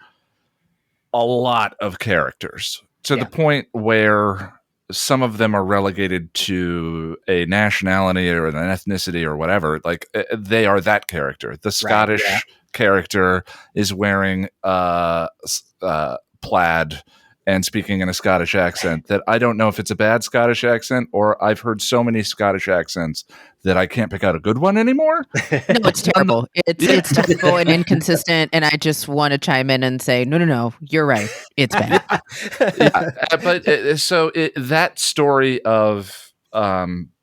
S4: a lot of characters to the point where some of them are relegated to a nationality or an ethnicity or whatever. Like they are that character. The Scottish character is wearing plaid and speaking in a Scottish accent that I don't know if it's a bad Scottish accent or I've heard so many Scottish accents that I can't pick out a good one anymore.
S3: No, it's terrible. It's terrible and inconsistent. And I just want to chime in and say, no, you're right. It's bad.
S4: That story of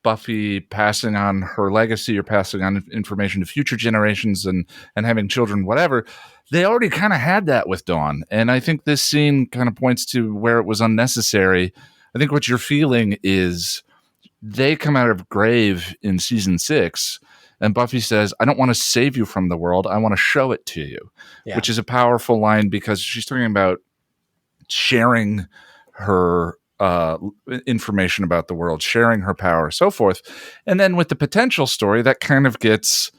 S4: Buffy passing on her legacy or passing on information to future generations and having children, whatever, they already kind of had that with Dawn. And I think this scene kind of points to where it was unnecessary. I think what you're feeling is they come out of grave in season 6 and Buffy says, I don't want to save you from the world. I want to show it to you, which is a powerful line because she's talking about sharing her information about the world, sharing her power, so forth. And then with the potential story, that kind of gets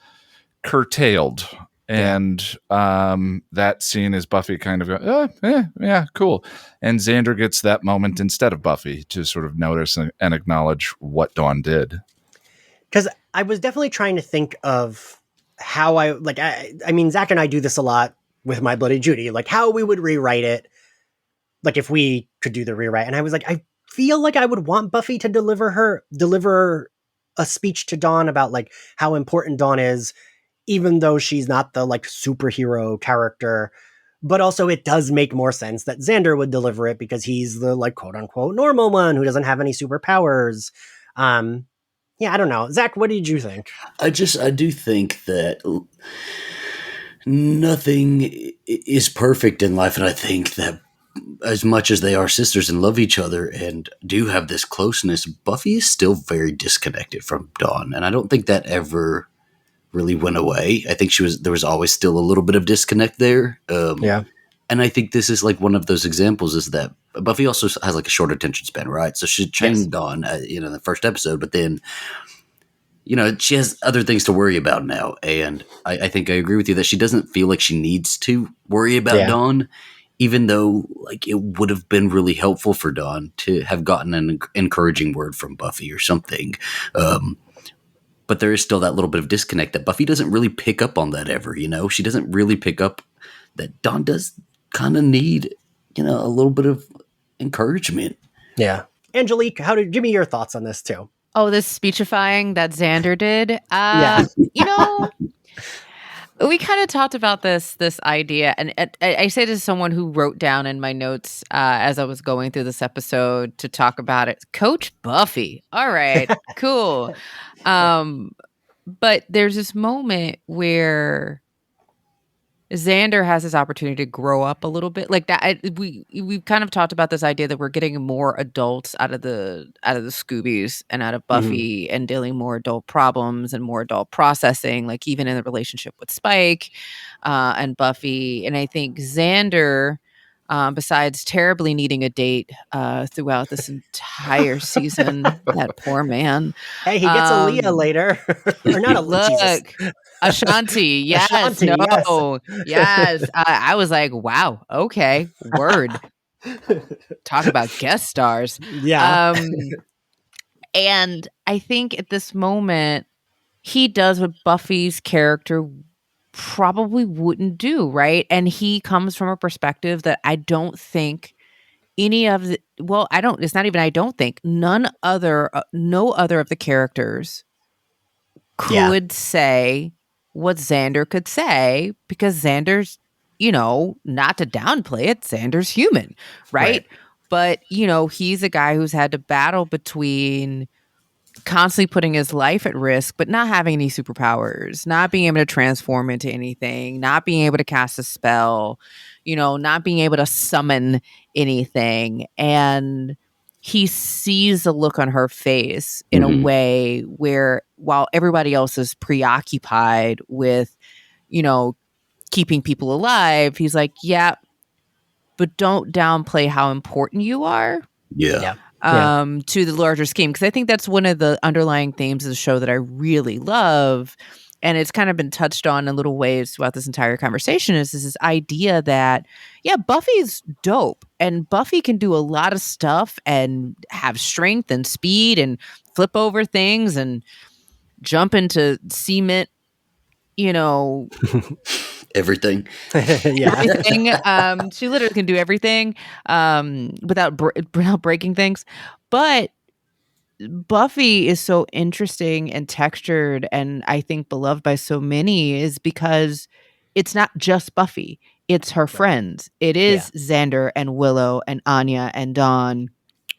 S4: curtailed. And that scene is Buffy kind of going, yeah, cool. And Xander gets that moment instead of Buffy to sort of notice and acknowledge what Dawn did.
S1: Because I was definitely trying to think of how I mean, Zach and I do this a lot with My Bloody Judy, like how we would rewrite it. Like if we could do the rewrite. And I was like, I feel like I would want Buffy to deliver a speech to Dawn about like how important Dawn is, even though she's not the like superhero character, but also it does make more sense that Xander would deliver it because he's the like quote unquote normal one who doesn't have any superpowers. I don't know. Zach, what did you think?
S2: I do think that nothing is perfect in life. And I think that as much as they are sisters and love each other and do have this closeness, Buffy is still very disconnected from Dawn. And I don't think that ever really went away. I think there was always still a little bit of disconnect there. And I think this is like one of those examples is that Buffy also has like a short attention span, right? So she trained Dawn, in the first episode, but then, she has other things to worry about now. And I think I agree with you that she doesn't feel like she needs to worry about Dawn, even though like it would have been really helpful for Dawn to have gotten an encouraging word from Buffy or something. But there is still that little bit of disconnect that Buffy doesn't really pick up on that ever, She doesn't really pick up that Dawn does kind of need, a little bit of encouragement.
S1: Yeah. Angelique, give me your thoughts on this too.
S3: Oh, this speechifying that Xander did. We kind of talked about this idea, and I say this as someone who wrote down in my notes as I was going through this episode to talk about it. Coach Buffy. All right, cool. But there's this moment where Xander has this opportunity to grow up a little bit, like that. We've kind of talked about this idea that we're getting more adults out of the Scoobies and out of Buffy and dealing more adult problems and more adult processing, like even in the relationship with Spike and Buffy. And I think Xander, besides terribly needing a date throughout this entire season, that poor man.
S1: Hey, he gets a Leah later, or not a
S3: look. Ashanti, yes,
S1: Ashanti,
S3: yes. I was like, wow, okay, word. Talk about guest stars.
S1: Yeah.
S3: And I think at this moment, he does what Buffy's character probably wouldn't do, right? And he comes from a perspective that I don't think no other of the characters could say what Xander could say, because Xander's, not to downplay it, Xander's human, right? But, he's a guy who's had to battle between constantly putting his life at risk, but not having any superpowers, not being able to transform into anything, not being able to cast a spell, not being able to summon anything. And he sees the look on her face in a way where, while everybody else is preoccupied with, keeping people alive, he's like, yeah, but don't downplay how important you are.
S2: Yeah.
S3: To the larger scheme. Because I think that's one of the underlying themes of the show that I really love. And it's kind of been touched on in little ways throughout this entire conversation is this idea that, Buffy's dope. And Buffy can do a lot of stuff and have strength and speed and flip over things and jump into cement,
S2: Everything.
S3: everything. She literally can do everything without breaking things. But Buffy is so interesting and textured, and I think beloved by so many is because it's not just Buffy. It's her friends. It is Xander and Willow and Anya and Dawn,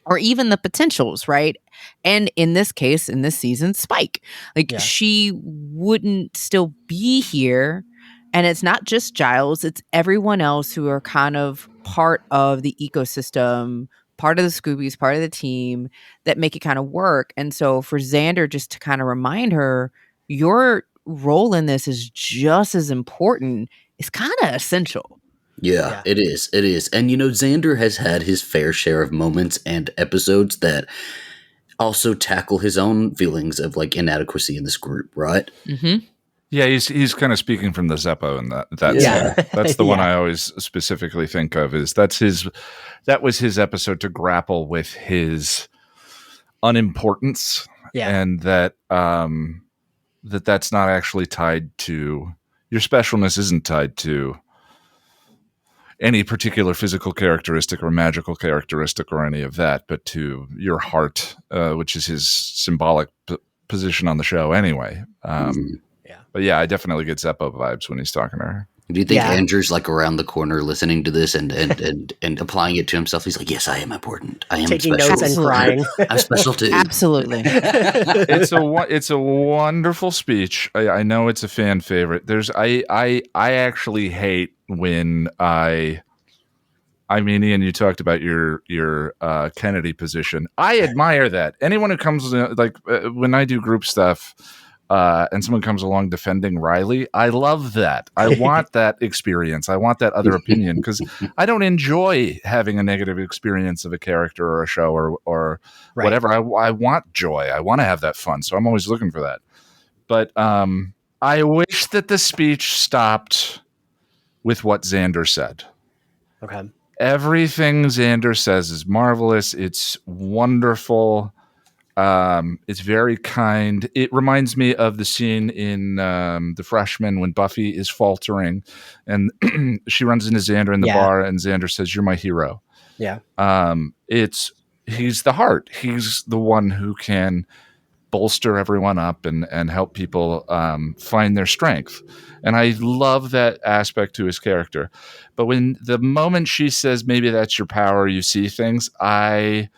S3: or even the potentials, right? And in this case, in this season, Spike. She wouldn't still be here. And it's not just Giles, it's everyone else who are kind of part of the ecosystem, part of the Scoobies, part of the team that make it kind of work. And so for Xander just to kind of remind her, your role in this is just as important. It's kind of essential.
S2: Yeah, it is. It is. And, Xander has had his fair share of moments and episodes that also tackle his own feelings of, inadequacy in this group, right?
S3: Mm-hmm.
S4: Yeah, he's kind of speaking from the Zeppo in that that's the one I always specifically think of that was his episode to grapple with his unimportance and that that's not actually tied to your specialness isn't tied to any particular physical characteristic or magical characteristic or any of that, but to your heart, which is his symbolic position on the show anyway. But yeah, I definitely get Zeppo vibes when he's talking to her.
S2: Do you think Andrew's around the corner listening to this and applying it to himself? He's like, yes, I am important. I am
S1: taking
S2: special.
S1: notes and crying.
S2: I'm special too.
S3: Absolutely.
S4: It's a wonderful speech. I know it's a fan favorite. I actually hate when Ian, you talked about your Kennedy position. I admire that. Anyone who comes when I do group stuff. And someone comes along defending Riley, I love that. I want that experience. I want that other opinion because I don't enjoy having a negative experience of a character or a show or whatever. I want joy. I want to have that fun. So I'm always looking for that. But I wish that the speech stopped with what Xander said.
S1: Okay.
S4: Everything Xander says is marvelous. It's wonderful. It's very kind. It reminds me of the scene in The Freshman when Buffy is faltering and she runs into Xander in the bar and Xander says, "You're my hero."
S1: Yeah.
S4: He's the heart. He's the one who can bolster everyone up and help people find their strength. And I love that aspect to his character. But when the moment she says, "Maybe that's your power, you see things," I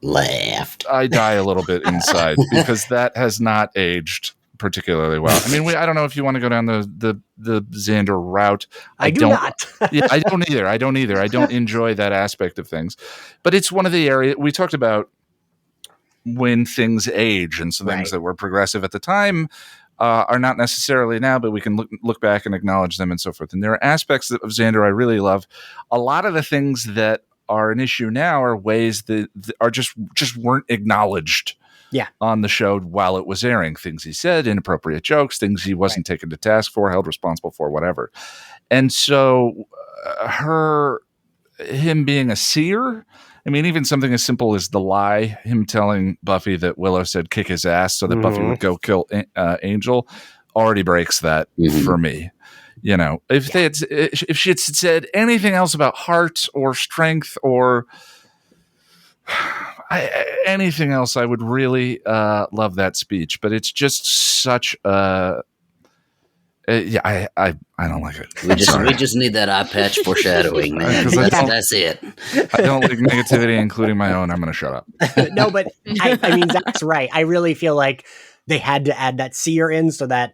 S2: laughed.
S4: I die a little bit inside because that has not aged particularly well. I mean, I don't know if you want to go down the Xander route.
S1: I do not.
S4: Yeah, I don't either. I don't enjoy that aspect of things. But it's one of the areas we talked about when things age and some things that were progressive at the time are not necessarily now, but we can look back and acknowledge them and so forth. And there are aspects of Xander I really love. A lot of the things that are an issue now are ways that are just weren't acknowledged on the show while it was airing. Things he said, inappropriate jokes, things he wasn't taken to task for, held responsible for, whatever. And so him being a seer, I mean, even something as simple as the lie, him telling Buffy that Willow said kick his ass so that Buffy would go kill Angel, already breaks that for me. If she had said anything else about heart or strength or anything else, I would really love that speech. But it's just such a I don't like it.
S2: We just need that eye patch foreshadowing, man. That's it.
S4: I don't like negativity, including my own. I'm going to shut up.
S1: No, but I mean, Zach's right. I really feel like they had to add that seer in so that,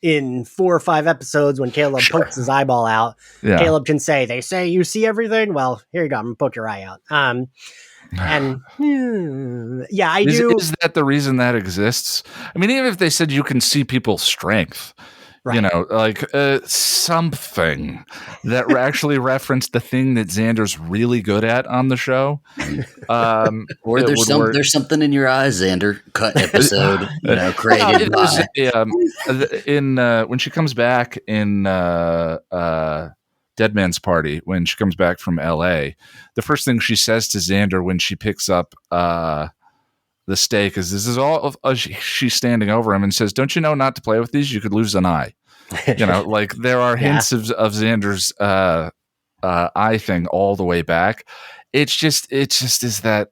S1: in 4 or 5 episodes when Caleb pokes his eyeball out, Caleb can say, they say you see everything. Well, here you go. I'm going to poke your eye out. And I do.
S4: Is that the reason that exists? I mean, even if they said you can see people's strength, right. Like something that actually referenced the thing that Xander's really good at on the show.
S2: Or there's something in your eyes, Xander. Cut episode, created by.
S4: When she comes back in Dead Man's Party, when she comes back from LA, the first thing she says to Xander when she picks up the steak is, this is all she's standing over him and says, don't you know not to play with these? You could lose an eye. Like there are hints of Xander's eye thing all the way back. It just is that,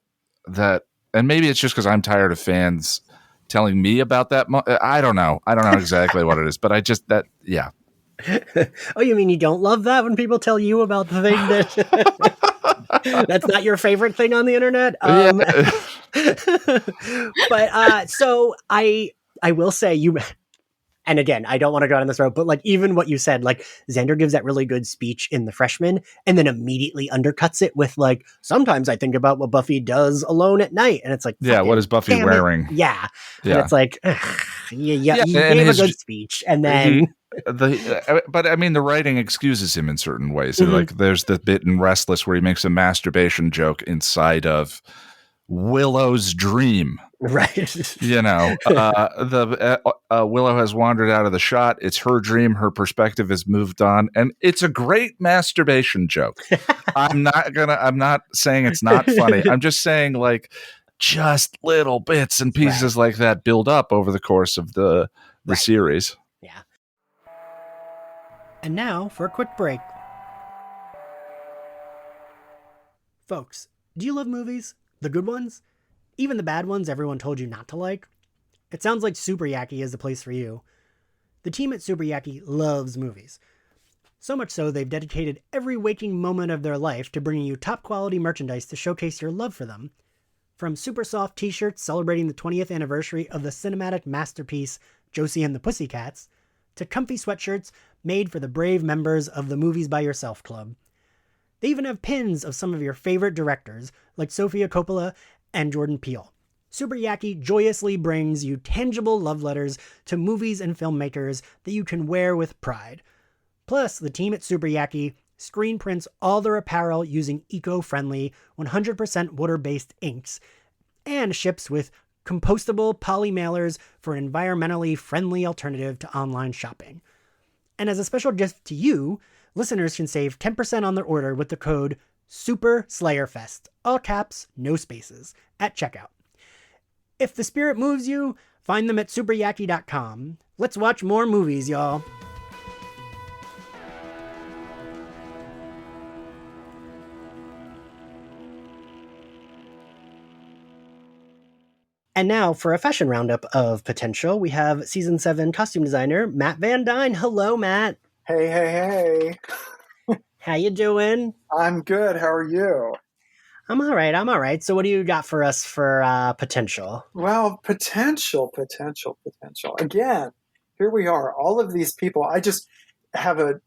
S4: and maybe it's just because I'm tired of fans telling me about that. I don't know exactly what it is, but
S1: Oh, you mean you don't love that when people tell you about the thing that that's not your favorite thing on the internet? But so I will say and again, I don't want to go down this road, but like even what you said, like Xander gives that really good speech in The Freshman and then immediately undercuts it with like, sometimes I think about what Buffy does alone at night. And it's like,
S4: what is Buffy wearing?
S1: Yeah. And it's like, you gave a good speech. And then...
S4: but I mean, the writing excuses him in certain ways. Mm-hmm. Like there's the bit in Restless where he makes a masturbation joke inside of Willow's dream.
S1: Right.
S4: Willow has wandered out of the shot. It's her dream. Her perspective has moved on. And it's a great masturbation joke. I'm not saying it's not funny. I'm just saying like just little bits and pieces like that build up over the course of the series.
S1: Yeah. And now for a quick break. Folks, do you love movies? The good ones? Even the bad ones everyone told you not to like? It sounds like Super Yaki is the place for you. The team at Super Yaki loves movies. So much so they've dedicated every waking moment of their life to bringing you top quality merchandise to showcase your love for them. From super soft t-shirts celebrating the 20th anniversary of the cinematic masterpiece Josie and the Pussycats, to comfy sweatshirts made for the brave members of the Movies by Yourself Club. They even have pins of some of your favorite directors, like Sofia Coppola and Jordan Peele. Super Yaki joyously brings you tangible love letters to movies and filmmakers that you can wear with pride. Plus, the team at Super Yaki screen prints all their apparel using eco-friendly, 100% water-based inks, and ships with compostable poly mailers for an environmentally friendly alternative to online shopping. And as a special gift to you, listeners can save 10% on their order with the code SUPERSlayerFest, all caps, no spaces, at checkout. If the spirit moves you, find them at superyaki.com. Let's watch more movies, y'all. And now for a fashion roundup of potential, we have season 7 costume designer Matt Van Dyne. Hello, Matt.
S5: Hey.
S1: How you doing?
S5: I'm good. How are you?
S1: I'm all right. So what do you got for us for potential?
S5: Well, potential. Again, here we are. All of these people. I just have a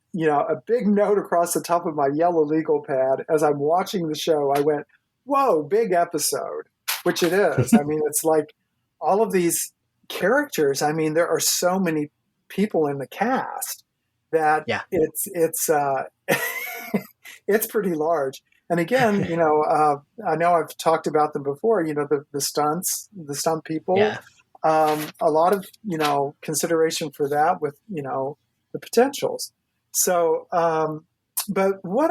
S5: big note across the top of my yellow legal pad. As I'm watching the show, I went, whoa, big episode, which it is. I mean, it's like all of these characters. I mean, there are so many people in the cast that it's it's pretty large. And again, I know I've talked about them before, the stunt people, a lot of, consideration for that with, the potentials. So, but what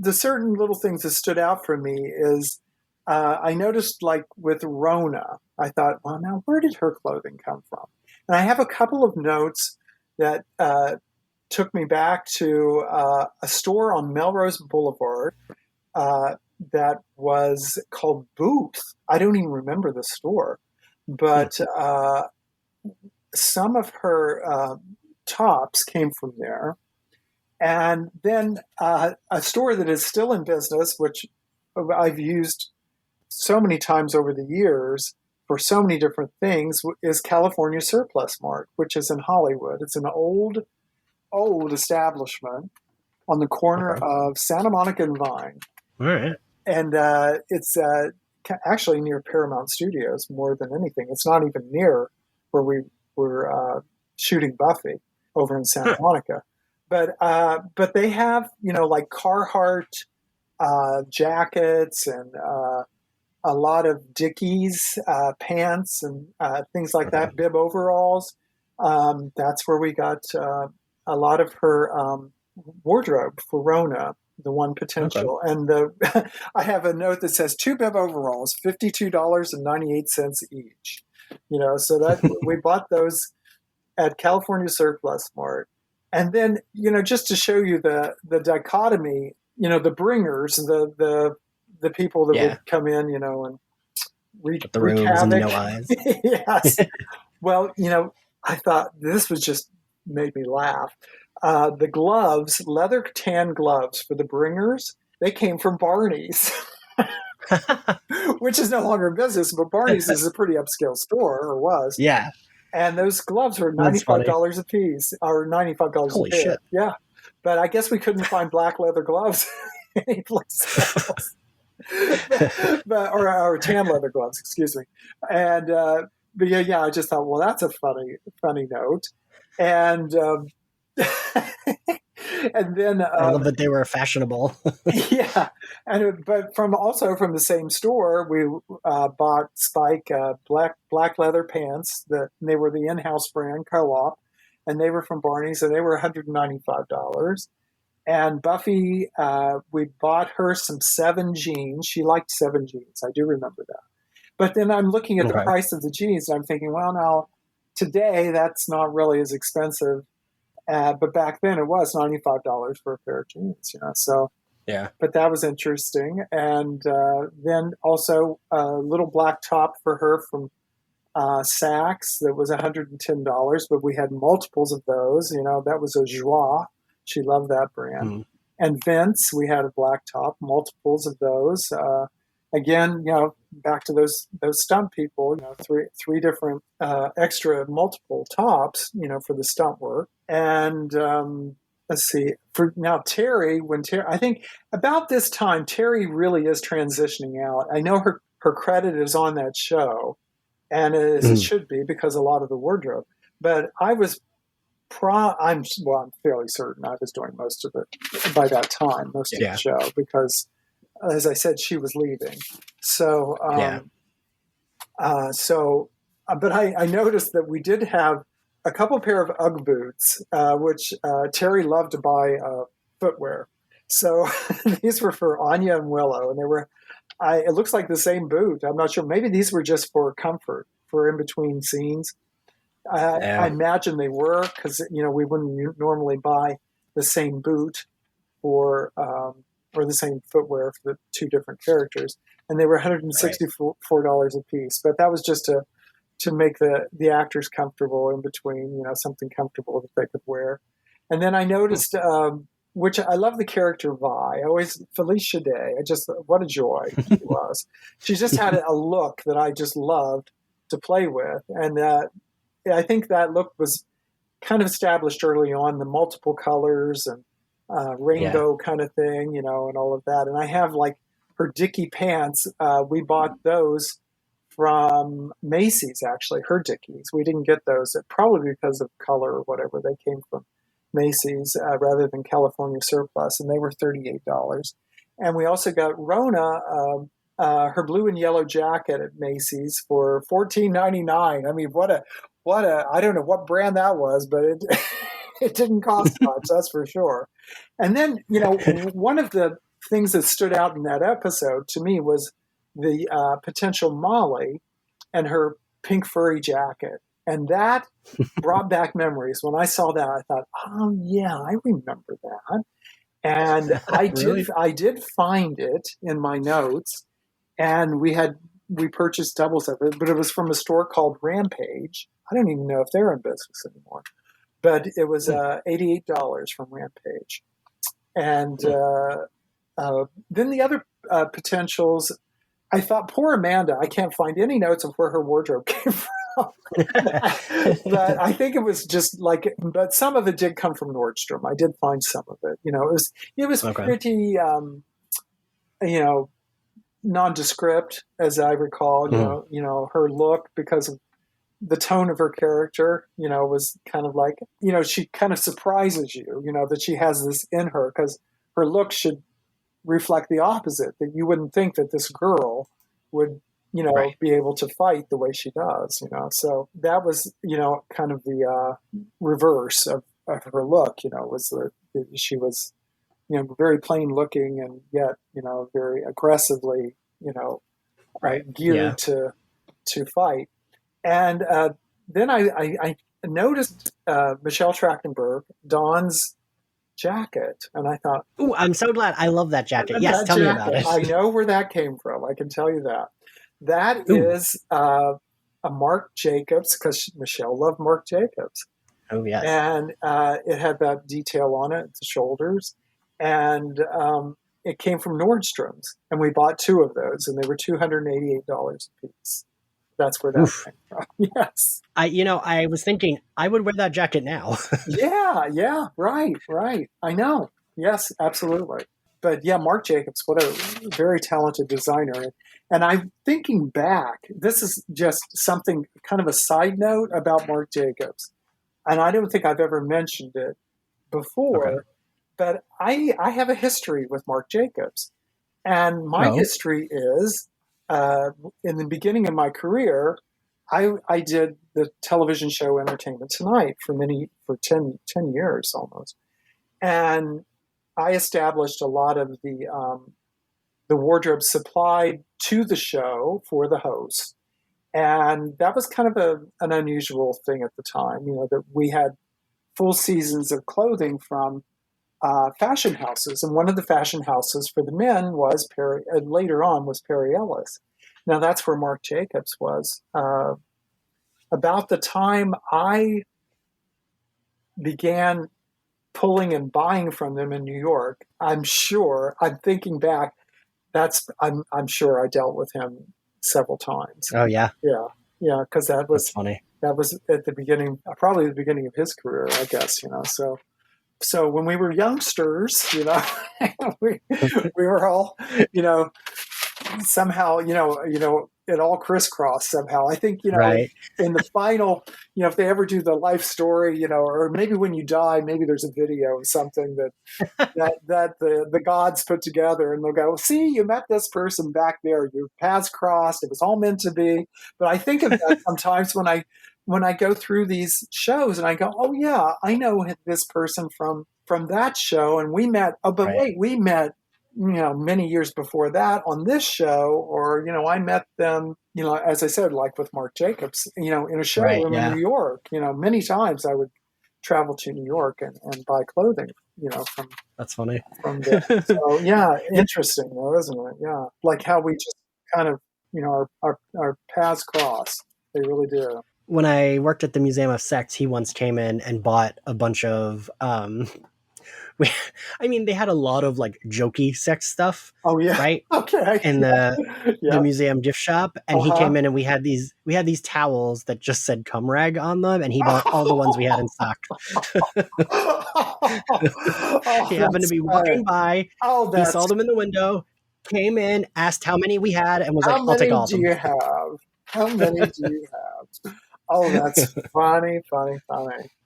S5: the certain little things that stood out for me is, I noticed like with Rona, I thought, well, now where did her clothing come from? And I have a couple of notes that, took me back to a store on Melrose Boulevard that was called Booth. I don't even remember the store, but some of her tops came from there. And then a store that is still in business, which I've used so many times over the years for so many different things, is California Surplus Mart, which is in Hollywood. It's an old establishment on the corner of Santa Monica and Vine.
S1: All right.
S5: And it's actually near Paramount Studios more than anything. It's not even near where we were shooting Buffy over in Santa Monica. But they have, like Carhartt jackets and a lot of Dickies pants and things like that, bib overalls. That's where we got a lot of her wardrobe for Rona, the one potential. Okay. And I have a note that says 2 bib overalls, $52.98 each. So that we bought those at California Surplus Mart. And then, just to show you the dichotomy, the bringers, the people that would come in, and
S1: wreak havoc. And no eyes.
S5: Yes. Well, I thought this was just made me laugh. The gloves, leather tan gloves for the bringers, they came from Barney's, which is no longer in business, but Barney's is a pretty upscale store, or was.
S1: Yeah.
S5: And those gloves were $95 a piece, or $95
S1: Holy
S5: a pair.
S1: Shit.
S5: Yeah. But I guess we couldn't find black leather gloves anyplace else. or tan leather gloves, excuse me. And, but yeah, I just thought, well, that's a funny note. And, and then
S1: I love that they were fashionable.
S5: Yeah, but from the same store, we bought Spike black leather pants. They were the in-house brand Co-op, and they were from Barney's, and they were $195. And Buffy, we bought her some 7 jeans. She liked 7 jeans. I do remember that. But then I'm looking at the price of the jeans, and I'm thinking, well, now today that's not really as expensive. But back then it was $95 for a pair of jeans, so.
S1: Yeah.
S5: But that was interesting. And then also a little black top for her from Saks that was $110, but we had multiples of those. That was a Joie. She loved that brand. Mm. And Vince, we had a black top, multiples of those. Again, back to those stunt people, three different extra multiple tops, for the stunt work. And let's see, for now, Terry, I think about this time, Terry really is transitioning out. I know her credit is on that show, and it should be because a lot of the wardrobe. But I was I'm fairly certain I was doing most of it by that time, most of the show, because as I said, she was leaving. So, but I noticed that we did have a couple pair of Ugg boots, which Terry loved to buy footwear. So these were for Anya and Willow, and they were, it looks like the same boot. I'm not sure. Maybe these were just for comfort, for in between scenes. I imagine they were, because we wouldn't normally buy the same boot or the same footwear for the 2 different characters, and they were $164 a piece. But that was just to make the actors comfortable in between, something comfortable that they could wear. And then I noticed, which I love the character Vi. Felicia Day. What a joy she was. She just had a look that I just loved to play with, and I think that look was kind of established early on, the multiple colors and rainbow kind of thing, and all of that. And I have like her Dickie pants. We bought those from Macy's, actually, her Dickies. We didn't get those, probably because of color or whatever. They came from Macy's rather than California Surplus, and they were $38. And we also got Rona, her blue and yellow jacket at Macy's for $14.99. I mean, what a I don't know what brand that was, but it didn't cost much, that's for sure. And then, one of the things that stood out in that episode to me was the potential Molly and her pink furry jacket. And that brought back memories. When I saw that, I thought, oh yeah, I remember that. And I did find it in my notes, and we purchased doubles of it, but it was from a store called Rampage. I don't even know if they're in business anymore. but it was $88 from Rampage. And then the other potentials, I thought, poor Amanda, I can't find any notes of where her wardrobe came from. But I think it was just like, but some of it did come from Nordstrom. I did find some of it. You know, it was pretty, you know, nondescript, as I recall. You know, her look, because of the tone of her character, you know, was kind of like, you know, she kind of surprises you, you know, that she has this in her, because her look should reflect the opposite, that you wouldn't think that this girl would, you know, be able to fight the way she does, you know. So that was, you know, kind of the reverse of her look, you know, was that she was, you know, very plain looking and yet, you know, very aggressively, you know, geared to fight. And then I noticed Michelle Trachtenberg, Dawn's jacket, and I thought,
S1: "Ooh, I'm so glad! I love that jacket." Yes, tell me about it.
S5: I know where that came from. I can tell you that. That is a Marc Jacobs, because Michelle loved Marc Jacobs.
S1: Oh yes,
S5: and it had that detail on it, the shoulders, and it came from Nordstrom's, and we bought 2 of those, and they were $288 a piece. That's where that came from. Yes.
S1: I was thinking I would wear that jacket now.
S5: Yeah, right. I know. Yes, absolutely. But yeah, Marc Jacobs, what a very talented designer. And I'm thinking back, this is just something, kind of a side note about Marc Jacobs. And I don't think I've ever mentioned it before, but I have a history with Marc Jacobs. And my history is, in the beginning of my career, I did the television show Entertainment Tonight for 10 years almost. And I established a lot of the wardrobe supplied to the show for the host. And that was kind of an unusual thing at the time, you know, that we had full seasons of clothing from fashion houses. And one of the fashion houses for the men was later on was Perry Ellis. Now that's where Marc Jacobs was. About the time I began pulling and buying from them in New York, I'm thinking back, I'm sure I dealt with him several times.
S1: Oh yeah.
S5: Yeah, because that's
S1: funny.
S5: That was at the beginning, probably the beginning of his career, I guess, you know. So when we were youngsters, you know, we were all, you know, somehow, you know, it all crisscrossed somehow. I think, you know, in the final, you know, if they ever do the life story, you know, or maybe when you die, maybe there's a video of something that the gods put together, and they'll go, see, you met this person back there, your paths crossed, it was all meant to be. But I think of that sometimes when I go through these shows and I go, oh yeah, I know this person from that show, and we met, we met, you know, many years before that on this show, or, you know, I met them, you know, as I said, like with Marc Jacobs, you know, in a showroom in New York. You know, many times I would travel to New York and buy clothing, you know, from.
S1: That's funny.
S5: From there. So yeah, interesting though, isn't it? Yeah, like how we just kind of, you know, our paths cross. They really do.
S1: When I worked at the Museum of Sex, he once came in and bought a bunch of they had a lot of like jokey sex stuff.
S5: Oh yeah.
S1: Right?
S5: Okay.
S1: In the museum gift shop. And he came in and we had these towels that just said cum rag on them, and he bought all the ones we had in stock. He happened to be walking by. He saw them in the window, came in, asked how many we had, and was like, I'll take all of them.
S5: How many do you have? Oh, that's funny.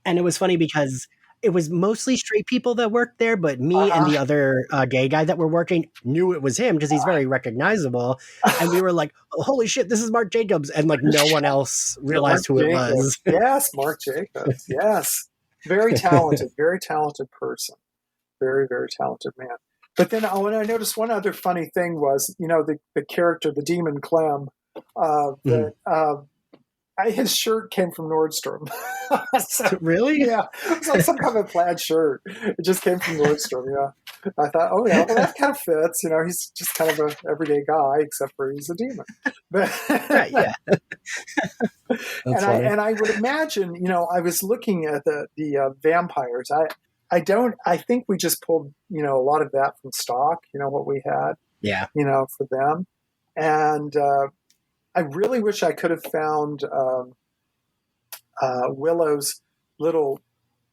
S1: And it was funny because it was mostly straight people that worked there, but me and the other gay guy that were working knew it was him because he's very recognizable. And we were like, oh, holy shit, this is Marc Jacobs. And like no one else realized who it was.
S5: Yes, Marc Jacobs. Yes. Very talented person. Very, very talented man. But then when I noticed one other funny thing was, you know, the character, the demon Clem, his shirt came from Nordstrom.
S1: So, really?
S5: Yeah. It's like some kind of plaid shirt. It just came from Nordstrom, yeah. I thought, oh yeah, well, that kind of fits. You know, he's just kind of an everyday guy, except for he's a demon. But,
S1: right, yeah.
S5: And I would imagine, I was looking at the vampires. I think we just pulled, a lot of that from stock, what we had, for them. And I really wish I could have found Willow's little,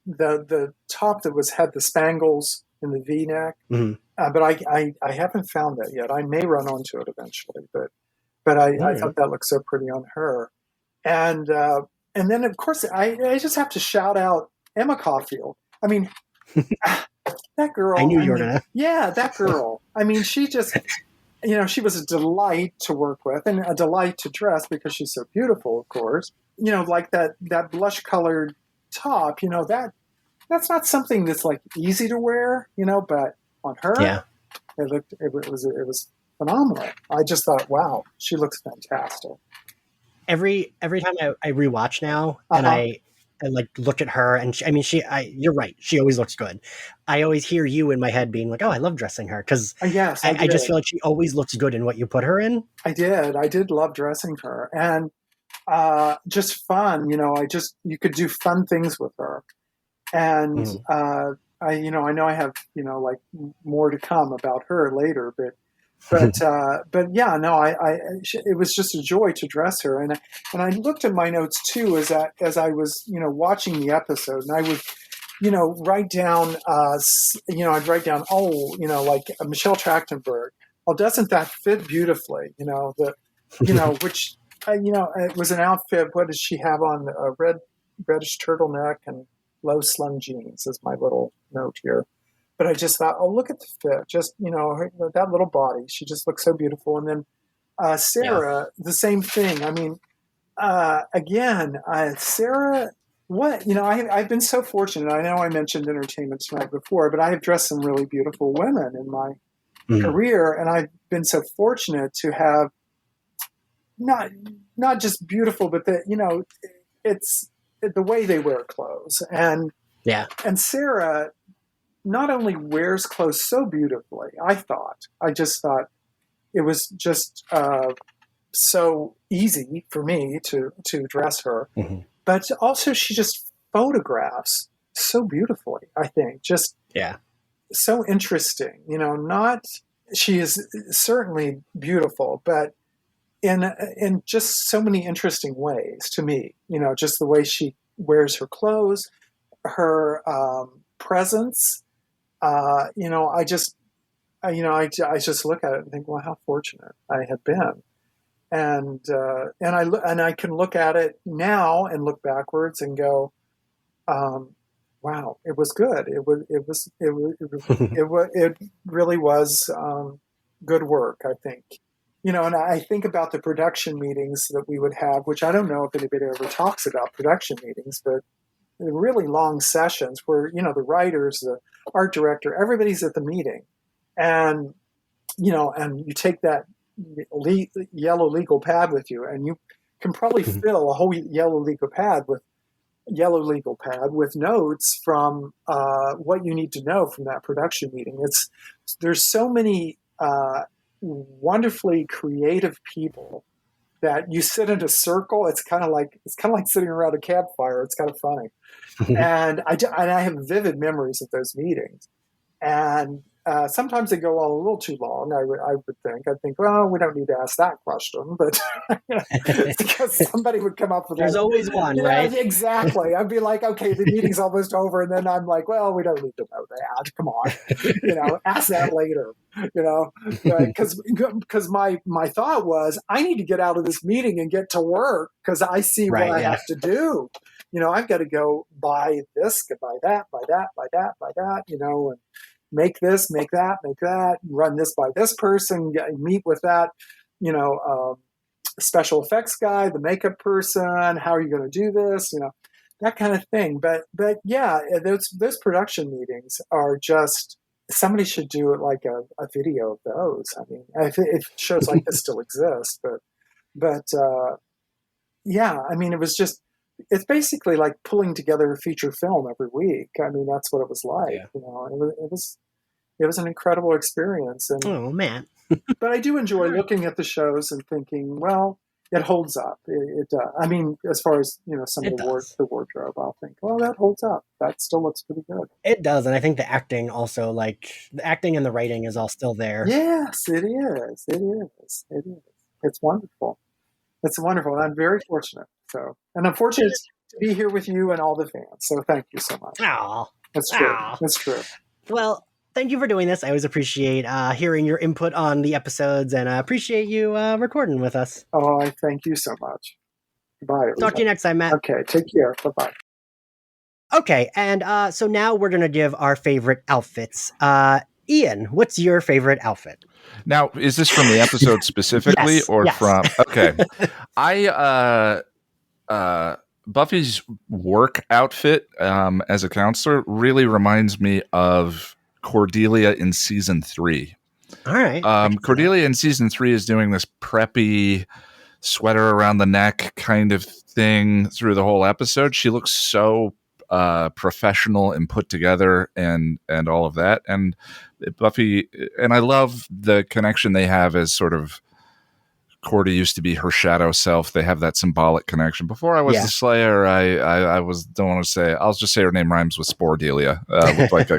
S5: the top that had the spangles in the V-neck.
S1: Mm-hmm.
S5: But I haven't found that yet. I may run onto it eventually, but I thought that looked so pretty on her. And then of course I just have to shout out Emma Caulfield. I mean, that girl.
S1: I knew you were gonna.
S5: Yeah, that girl. I mean, she just, she was a delight to work with and a delight to dress because she's so beautiful, of course. Like that blush colored top. That's not something that's like easy to wear. But on her, it was phenomenal. I just thought, wow, she looks fantastic.
S1: Every time I rewatch now and I like look at her and you're right. She always looks good. I always hear you in my head being like, oh, I love dressing her. Cause
S5: yes,
S1: I just feel like she always looks good in what you put her in.
S5: I did love dressing her and just fun. You could do fun things with her. And I know I have, like more to come about her later, but yeah, no, it was just a joy to dress her. And I looked at my notes too, as I was, watching the episode, and I would, write down, I'd write down, like Michelle Trachtenberg. Oh, doesn't that fit beautifully? Which, it was an outfit. What does she have on? A reddish turtleneck and low slung jeans is my little note here. But I just thought, oh, look at the fit. Just, that little body. She just looks so beautiful. And then Sarah, the same thing. I mean, again, Sarah, I've been so fortunate. I know I mentioned Entertainment Tonight before, but I have dressed some really beautiful women in my career. And I've been so fortunate to have not just beautiful, but it's the way they wear clothes. And Sarah not only wears clothes so beautifully, I just thought it was just so easy for me to dress her, but also she just photographs so beautifully, I think, just so interesting, she is certainly beautiful, but in just so many interesting ways to me, just the way she wears her clothes, her presence. I just look at it and think, well, how fortunate I have been, and I can look at it now and look backwards and go, wow, it was good. It really was good work, I think. And I think about the production meetings that we would have, which I don't know if anybody ever talks about production meetings, but really long sessions where, the writers, the art director, everybody's at the meeting. And, and you take that yellow legal pad with you, and you can probably fill a whole yellow legal pad with notes from what you need to know from that production meeting. There's so many wonderfully creative people that you sit in a circle. It's kind of like sitting around a campfire. It's kind of funny. And I have vivid memories of those meetings. And sometimes they go on a little too long, I would think. I'd think, well, we don't need to ask that question. But it's because somebody would come up with
S1: There's always one, right?
S5: Exactly. I'd be like, okay, the meeting's almost over. And then I'm like, well, we don't need to know that. Come on. Ask that later. Because my thought was, I need to get out of this meeting and get to work because I see what I have to do. I've got to go buy this, buy that, and make this, make that, run this by this person, meet with that, special effects guy, the makeup person, how are you going to do this, that kind of thing. But yeah, those production meetings are just, somebody should do it like a video of those. I mean, if shows like this still exist, but yeah, I mean, it's basically like pulling together a feature film every week. I mean, that's what it was like. It was an incredible experience. And
S1: oh man!
S5: But I do enjoy looking at the shows and thinking, well, it holds up. It I mean, as far as some of the wardrobe, I'll think, well, that holds up. That still looks pretty good.
S1: It does, and I think the acting also, like the acting and the writing, is all still there.
S5: Yes, it is. It is. It is. It's wonderful. It's wonderful. And I'm very fortunate. And I'm fortunate to be here with you and all the fans. So thank you so much.
S1: Aw.
S5: That's true.
S1: Aw.
S5: That's true.
S1: Well, thank you for doing this. I always appreciate hearing your input on the episodes, and I appreciate you recording with us.
S5: Oh, I thank you so much. Bye.
S1: Talk to you next time, Matt.
S5: Okay, take care. Bye-bye.
S1: Okay, and so now we're going to give our favorite outfits. Ian, what's your favorite outfit?
S4: Now, is this from the episode specifically
S1: Yes.
S4: from... Okay. Buffy's work outfit as a counselor really reminds me of Cordelia in season 3.
S1: All right.
S4: Cordelia in season 3 is doing this preppy sweater around the neck kind of thing through the whole episode. She looks so professional and put together and all of that. And Buffy, and I love the connection they have as sort of Cordy used to be her shadow self. They have that symbolic connection. Before I was the Slayer, I don't want to say, I'll just say her name rhymes with Sporedelia. Like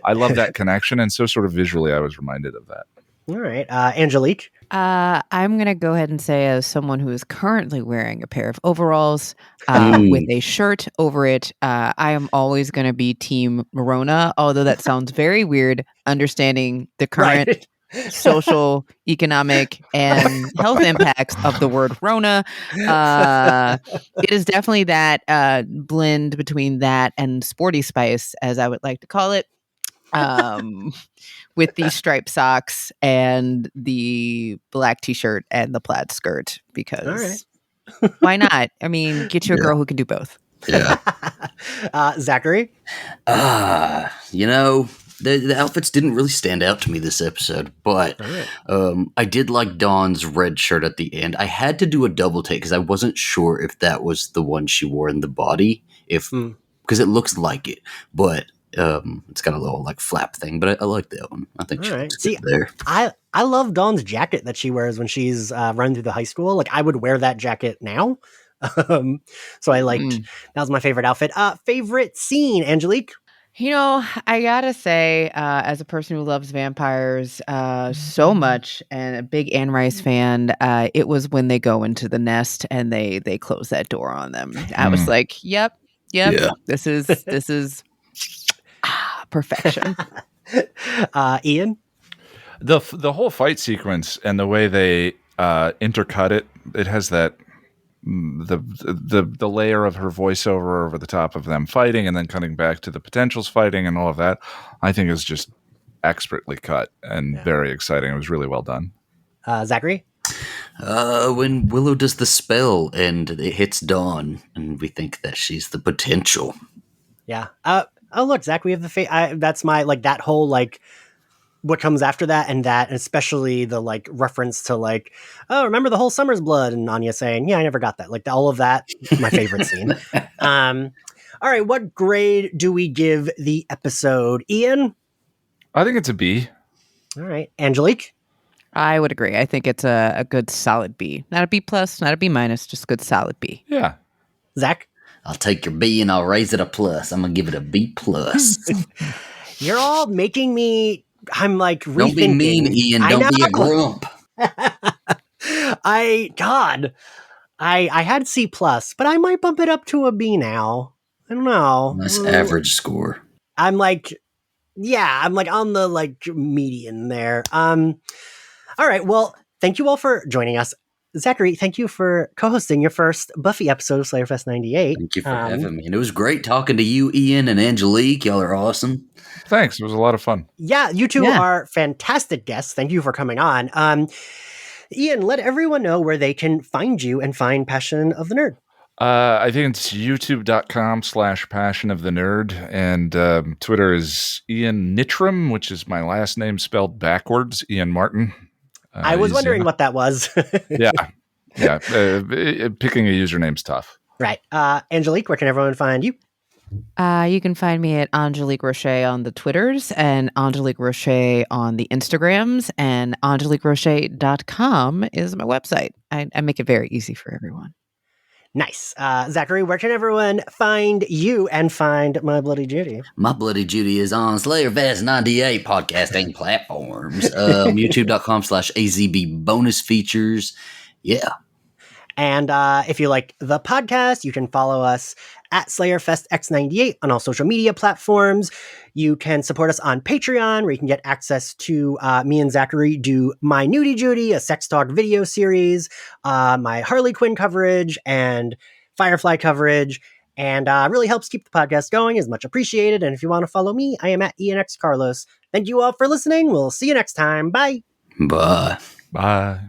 S4: I love that connection. And so sort of visually, I was reminded of that.
S1: All right. Angelique?
S3: I'm going to go ahead and say, as someone who is currently wearing a pair of overalls with a shirt over it, I am always going to be Team Rona, although that sounds very weird, understanding the current social, economic, and health impacts of the word Rona. It is definitely that blend between that and sporty spice, as I would like to call it. With the striped socks and the black t-shirt and the plaid skirt, because why not? I mean, get you a girl who can do both.
S2: Yeah.
S1: Zachary?
S2: The outfits didn't really stand out to me this episode, but I did like Dawn's red shirt at the end. I had to do a double take because I wasn't sure if that was the one she wore in the body, because it looks like it, but it's got a little like flap thing, but I like that one. I think she's good there.
S1: I love Dawn's jacket that she wears when she's running through the high school. Like, I would wear that jacket now. So I liked that was my favorite outfit. Favorite scene, Angelique?
S3: I gotta say, as a person who loves vampires so much and a big Anne Rice fan, it was when they go into the nest and they close that door on them. I was like, yep, this is perfection.
S1: Ian?
S4: The whole fight sequence and the way they intercut it has that the layer of her voiceover over the top of them fighting and then cutting back to the potentials fighting and all of that, I think is just expertly cut and very exciting. It was really well done.
S1: Zachary?
S2: When Willow does the spell and it hits Dawn and we think that she's the potential.
S1: Yeah. Oh, look, Zach, we have the that's my, like, that whole, like, what comes after that, and especially the, like, reference to, like, oh, remember the whole Summer's Blood, and Anya saying, yeah, I never got that. Like, all of that, my favorite scene. All right, what grade do we give the episode? Ian?
S4: I think it's a B.
S1: All right. Angelique?
S3: I would agree. I think it's a good solid B. Not a B plus, not a B minus, just a good solid B.
S4: Yeah.
S1: Zach?
S2: I'll take your B and I'll raise it a plus. I'm going to give it a B plus.
S1: You're all making me, I'm like rethinking.
S2: Don't be mean, Ian. Don't be a grump.
S1: I had C plus, but I might bump it up to a B now. I don't know.
S2: Nice average score.
S1: I'm like on the like median there. All right. Well, thank you all for joining us. Zachary, thank you for co-hosting your first Buffy episode of Slayerfest 98.
S2: Thank you for having me. And it was great talking to you, Ian and Angelique. Y'all are awesome.
S4: Thanks. It was a lot of fun.
S1: Yeah, you two are fantastic guests. Thank you for coming on. Ian, let everyone know where they can find you and find Passion of the Nerd.
S4: I think it's youtube.com/Passion of the Nerd. And Twitter is Ian Nittram, which is my last name spelled backwards, Ian Martin.
S1: I was wondering what that was.
S4: Yeah. Picking a username's tough.
S1: Right. Angelique, where can everyone find you?
S3: You can find me at Angelique Roche on the Twitters and Angelique Roche on the Instagrams, and AngeliqueRoche.com is my website.
S6: I make it very easy for everyone.
S1: Nice. Zachary, where can everyone find you and find My Bloody Judy?
S2: My Bloody Judy is on Slayerfest 98 podcasting platforms. YouTube.com/AZB bonus features. Yeah.
S1: And if you like the podcast, you can follow us at Slayerfest X98 on all social media platforms. You can support us on Patreon, where you can get access to me and Zachary do My Nudie Judy, a sex talk video series, my Harley Quinn coverage, and Firefly coverage. And really helps keep the podcast going, is much appreciated. And if you want to follow me, I am at ENX Carlos. Thank you all for listening. We'll see you next time. Bye.
S2: Bye.
S4: Bye.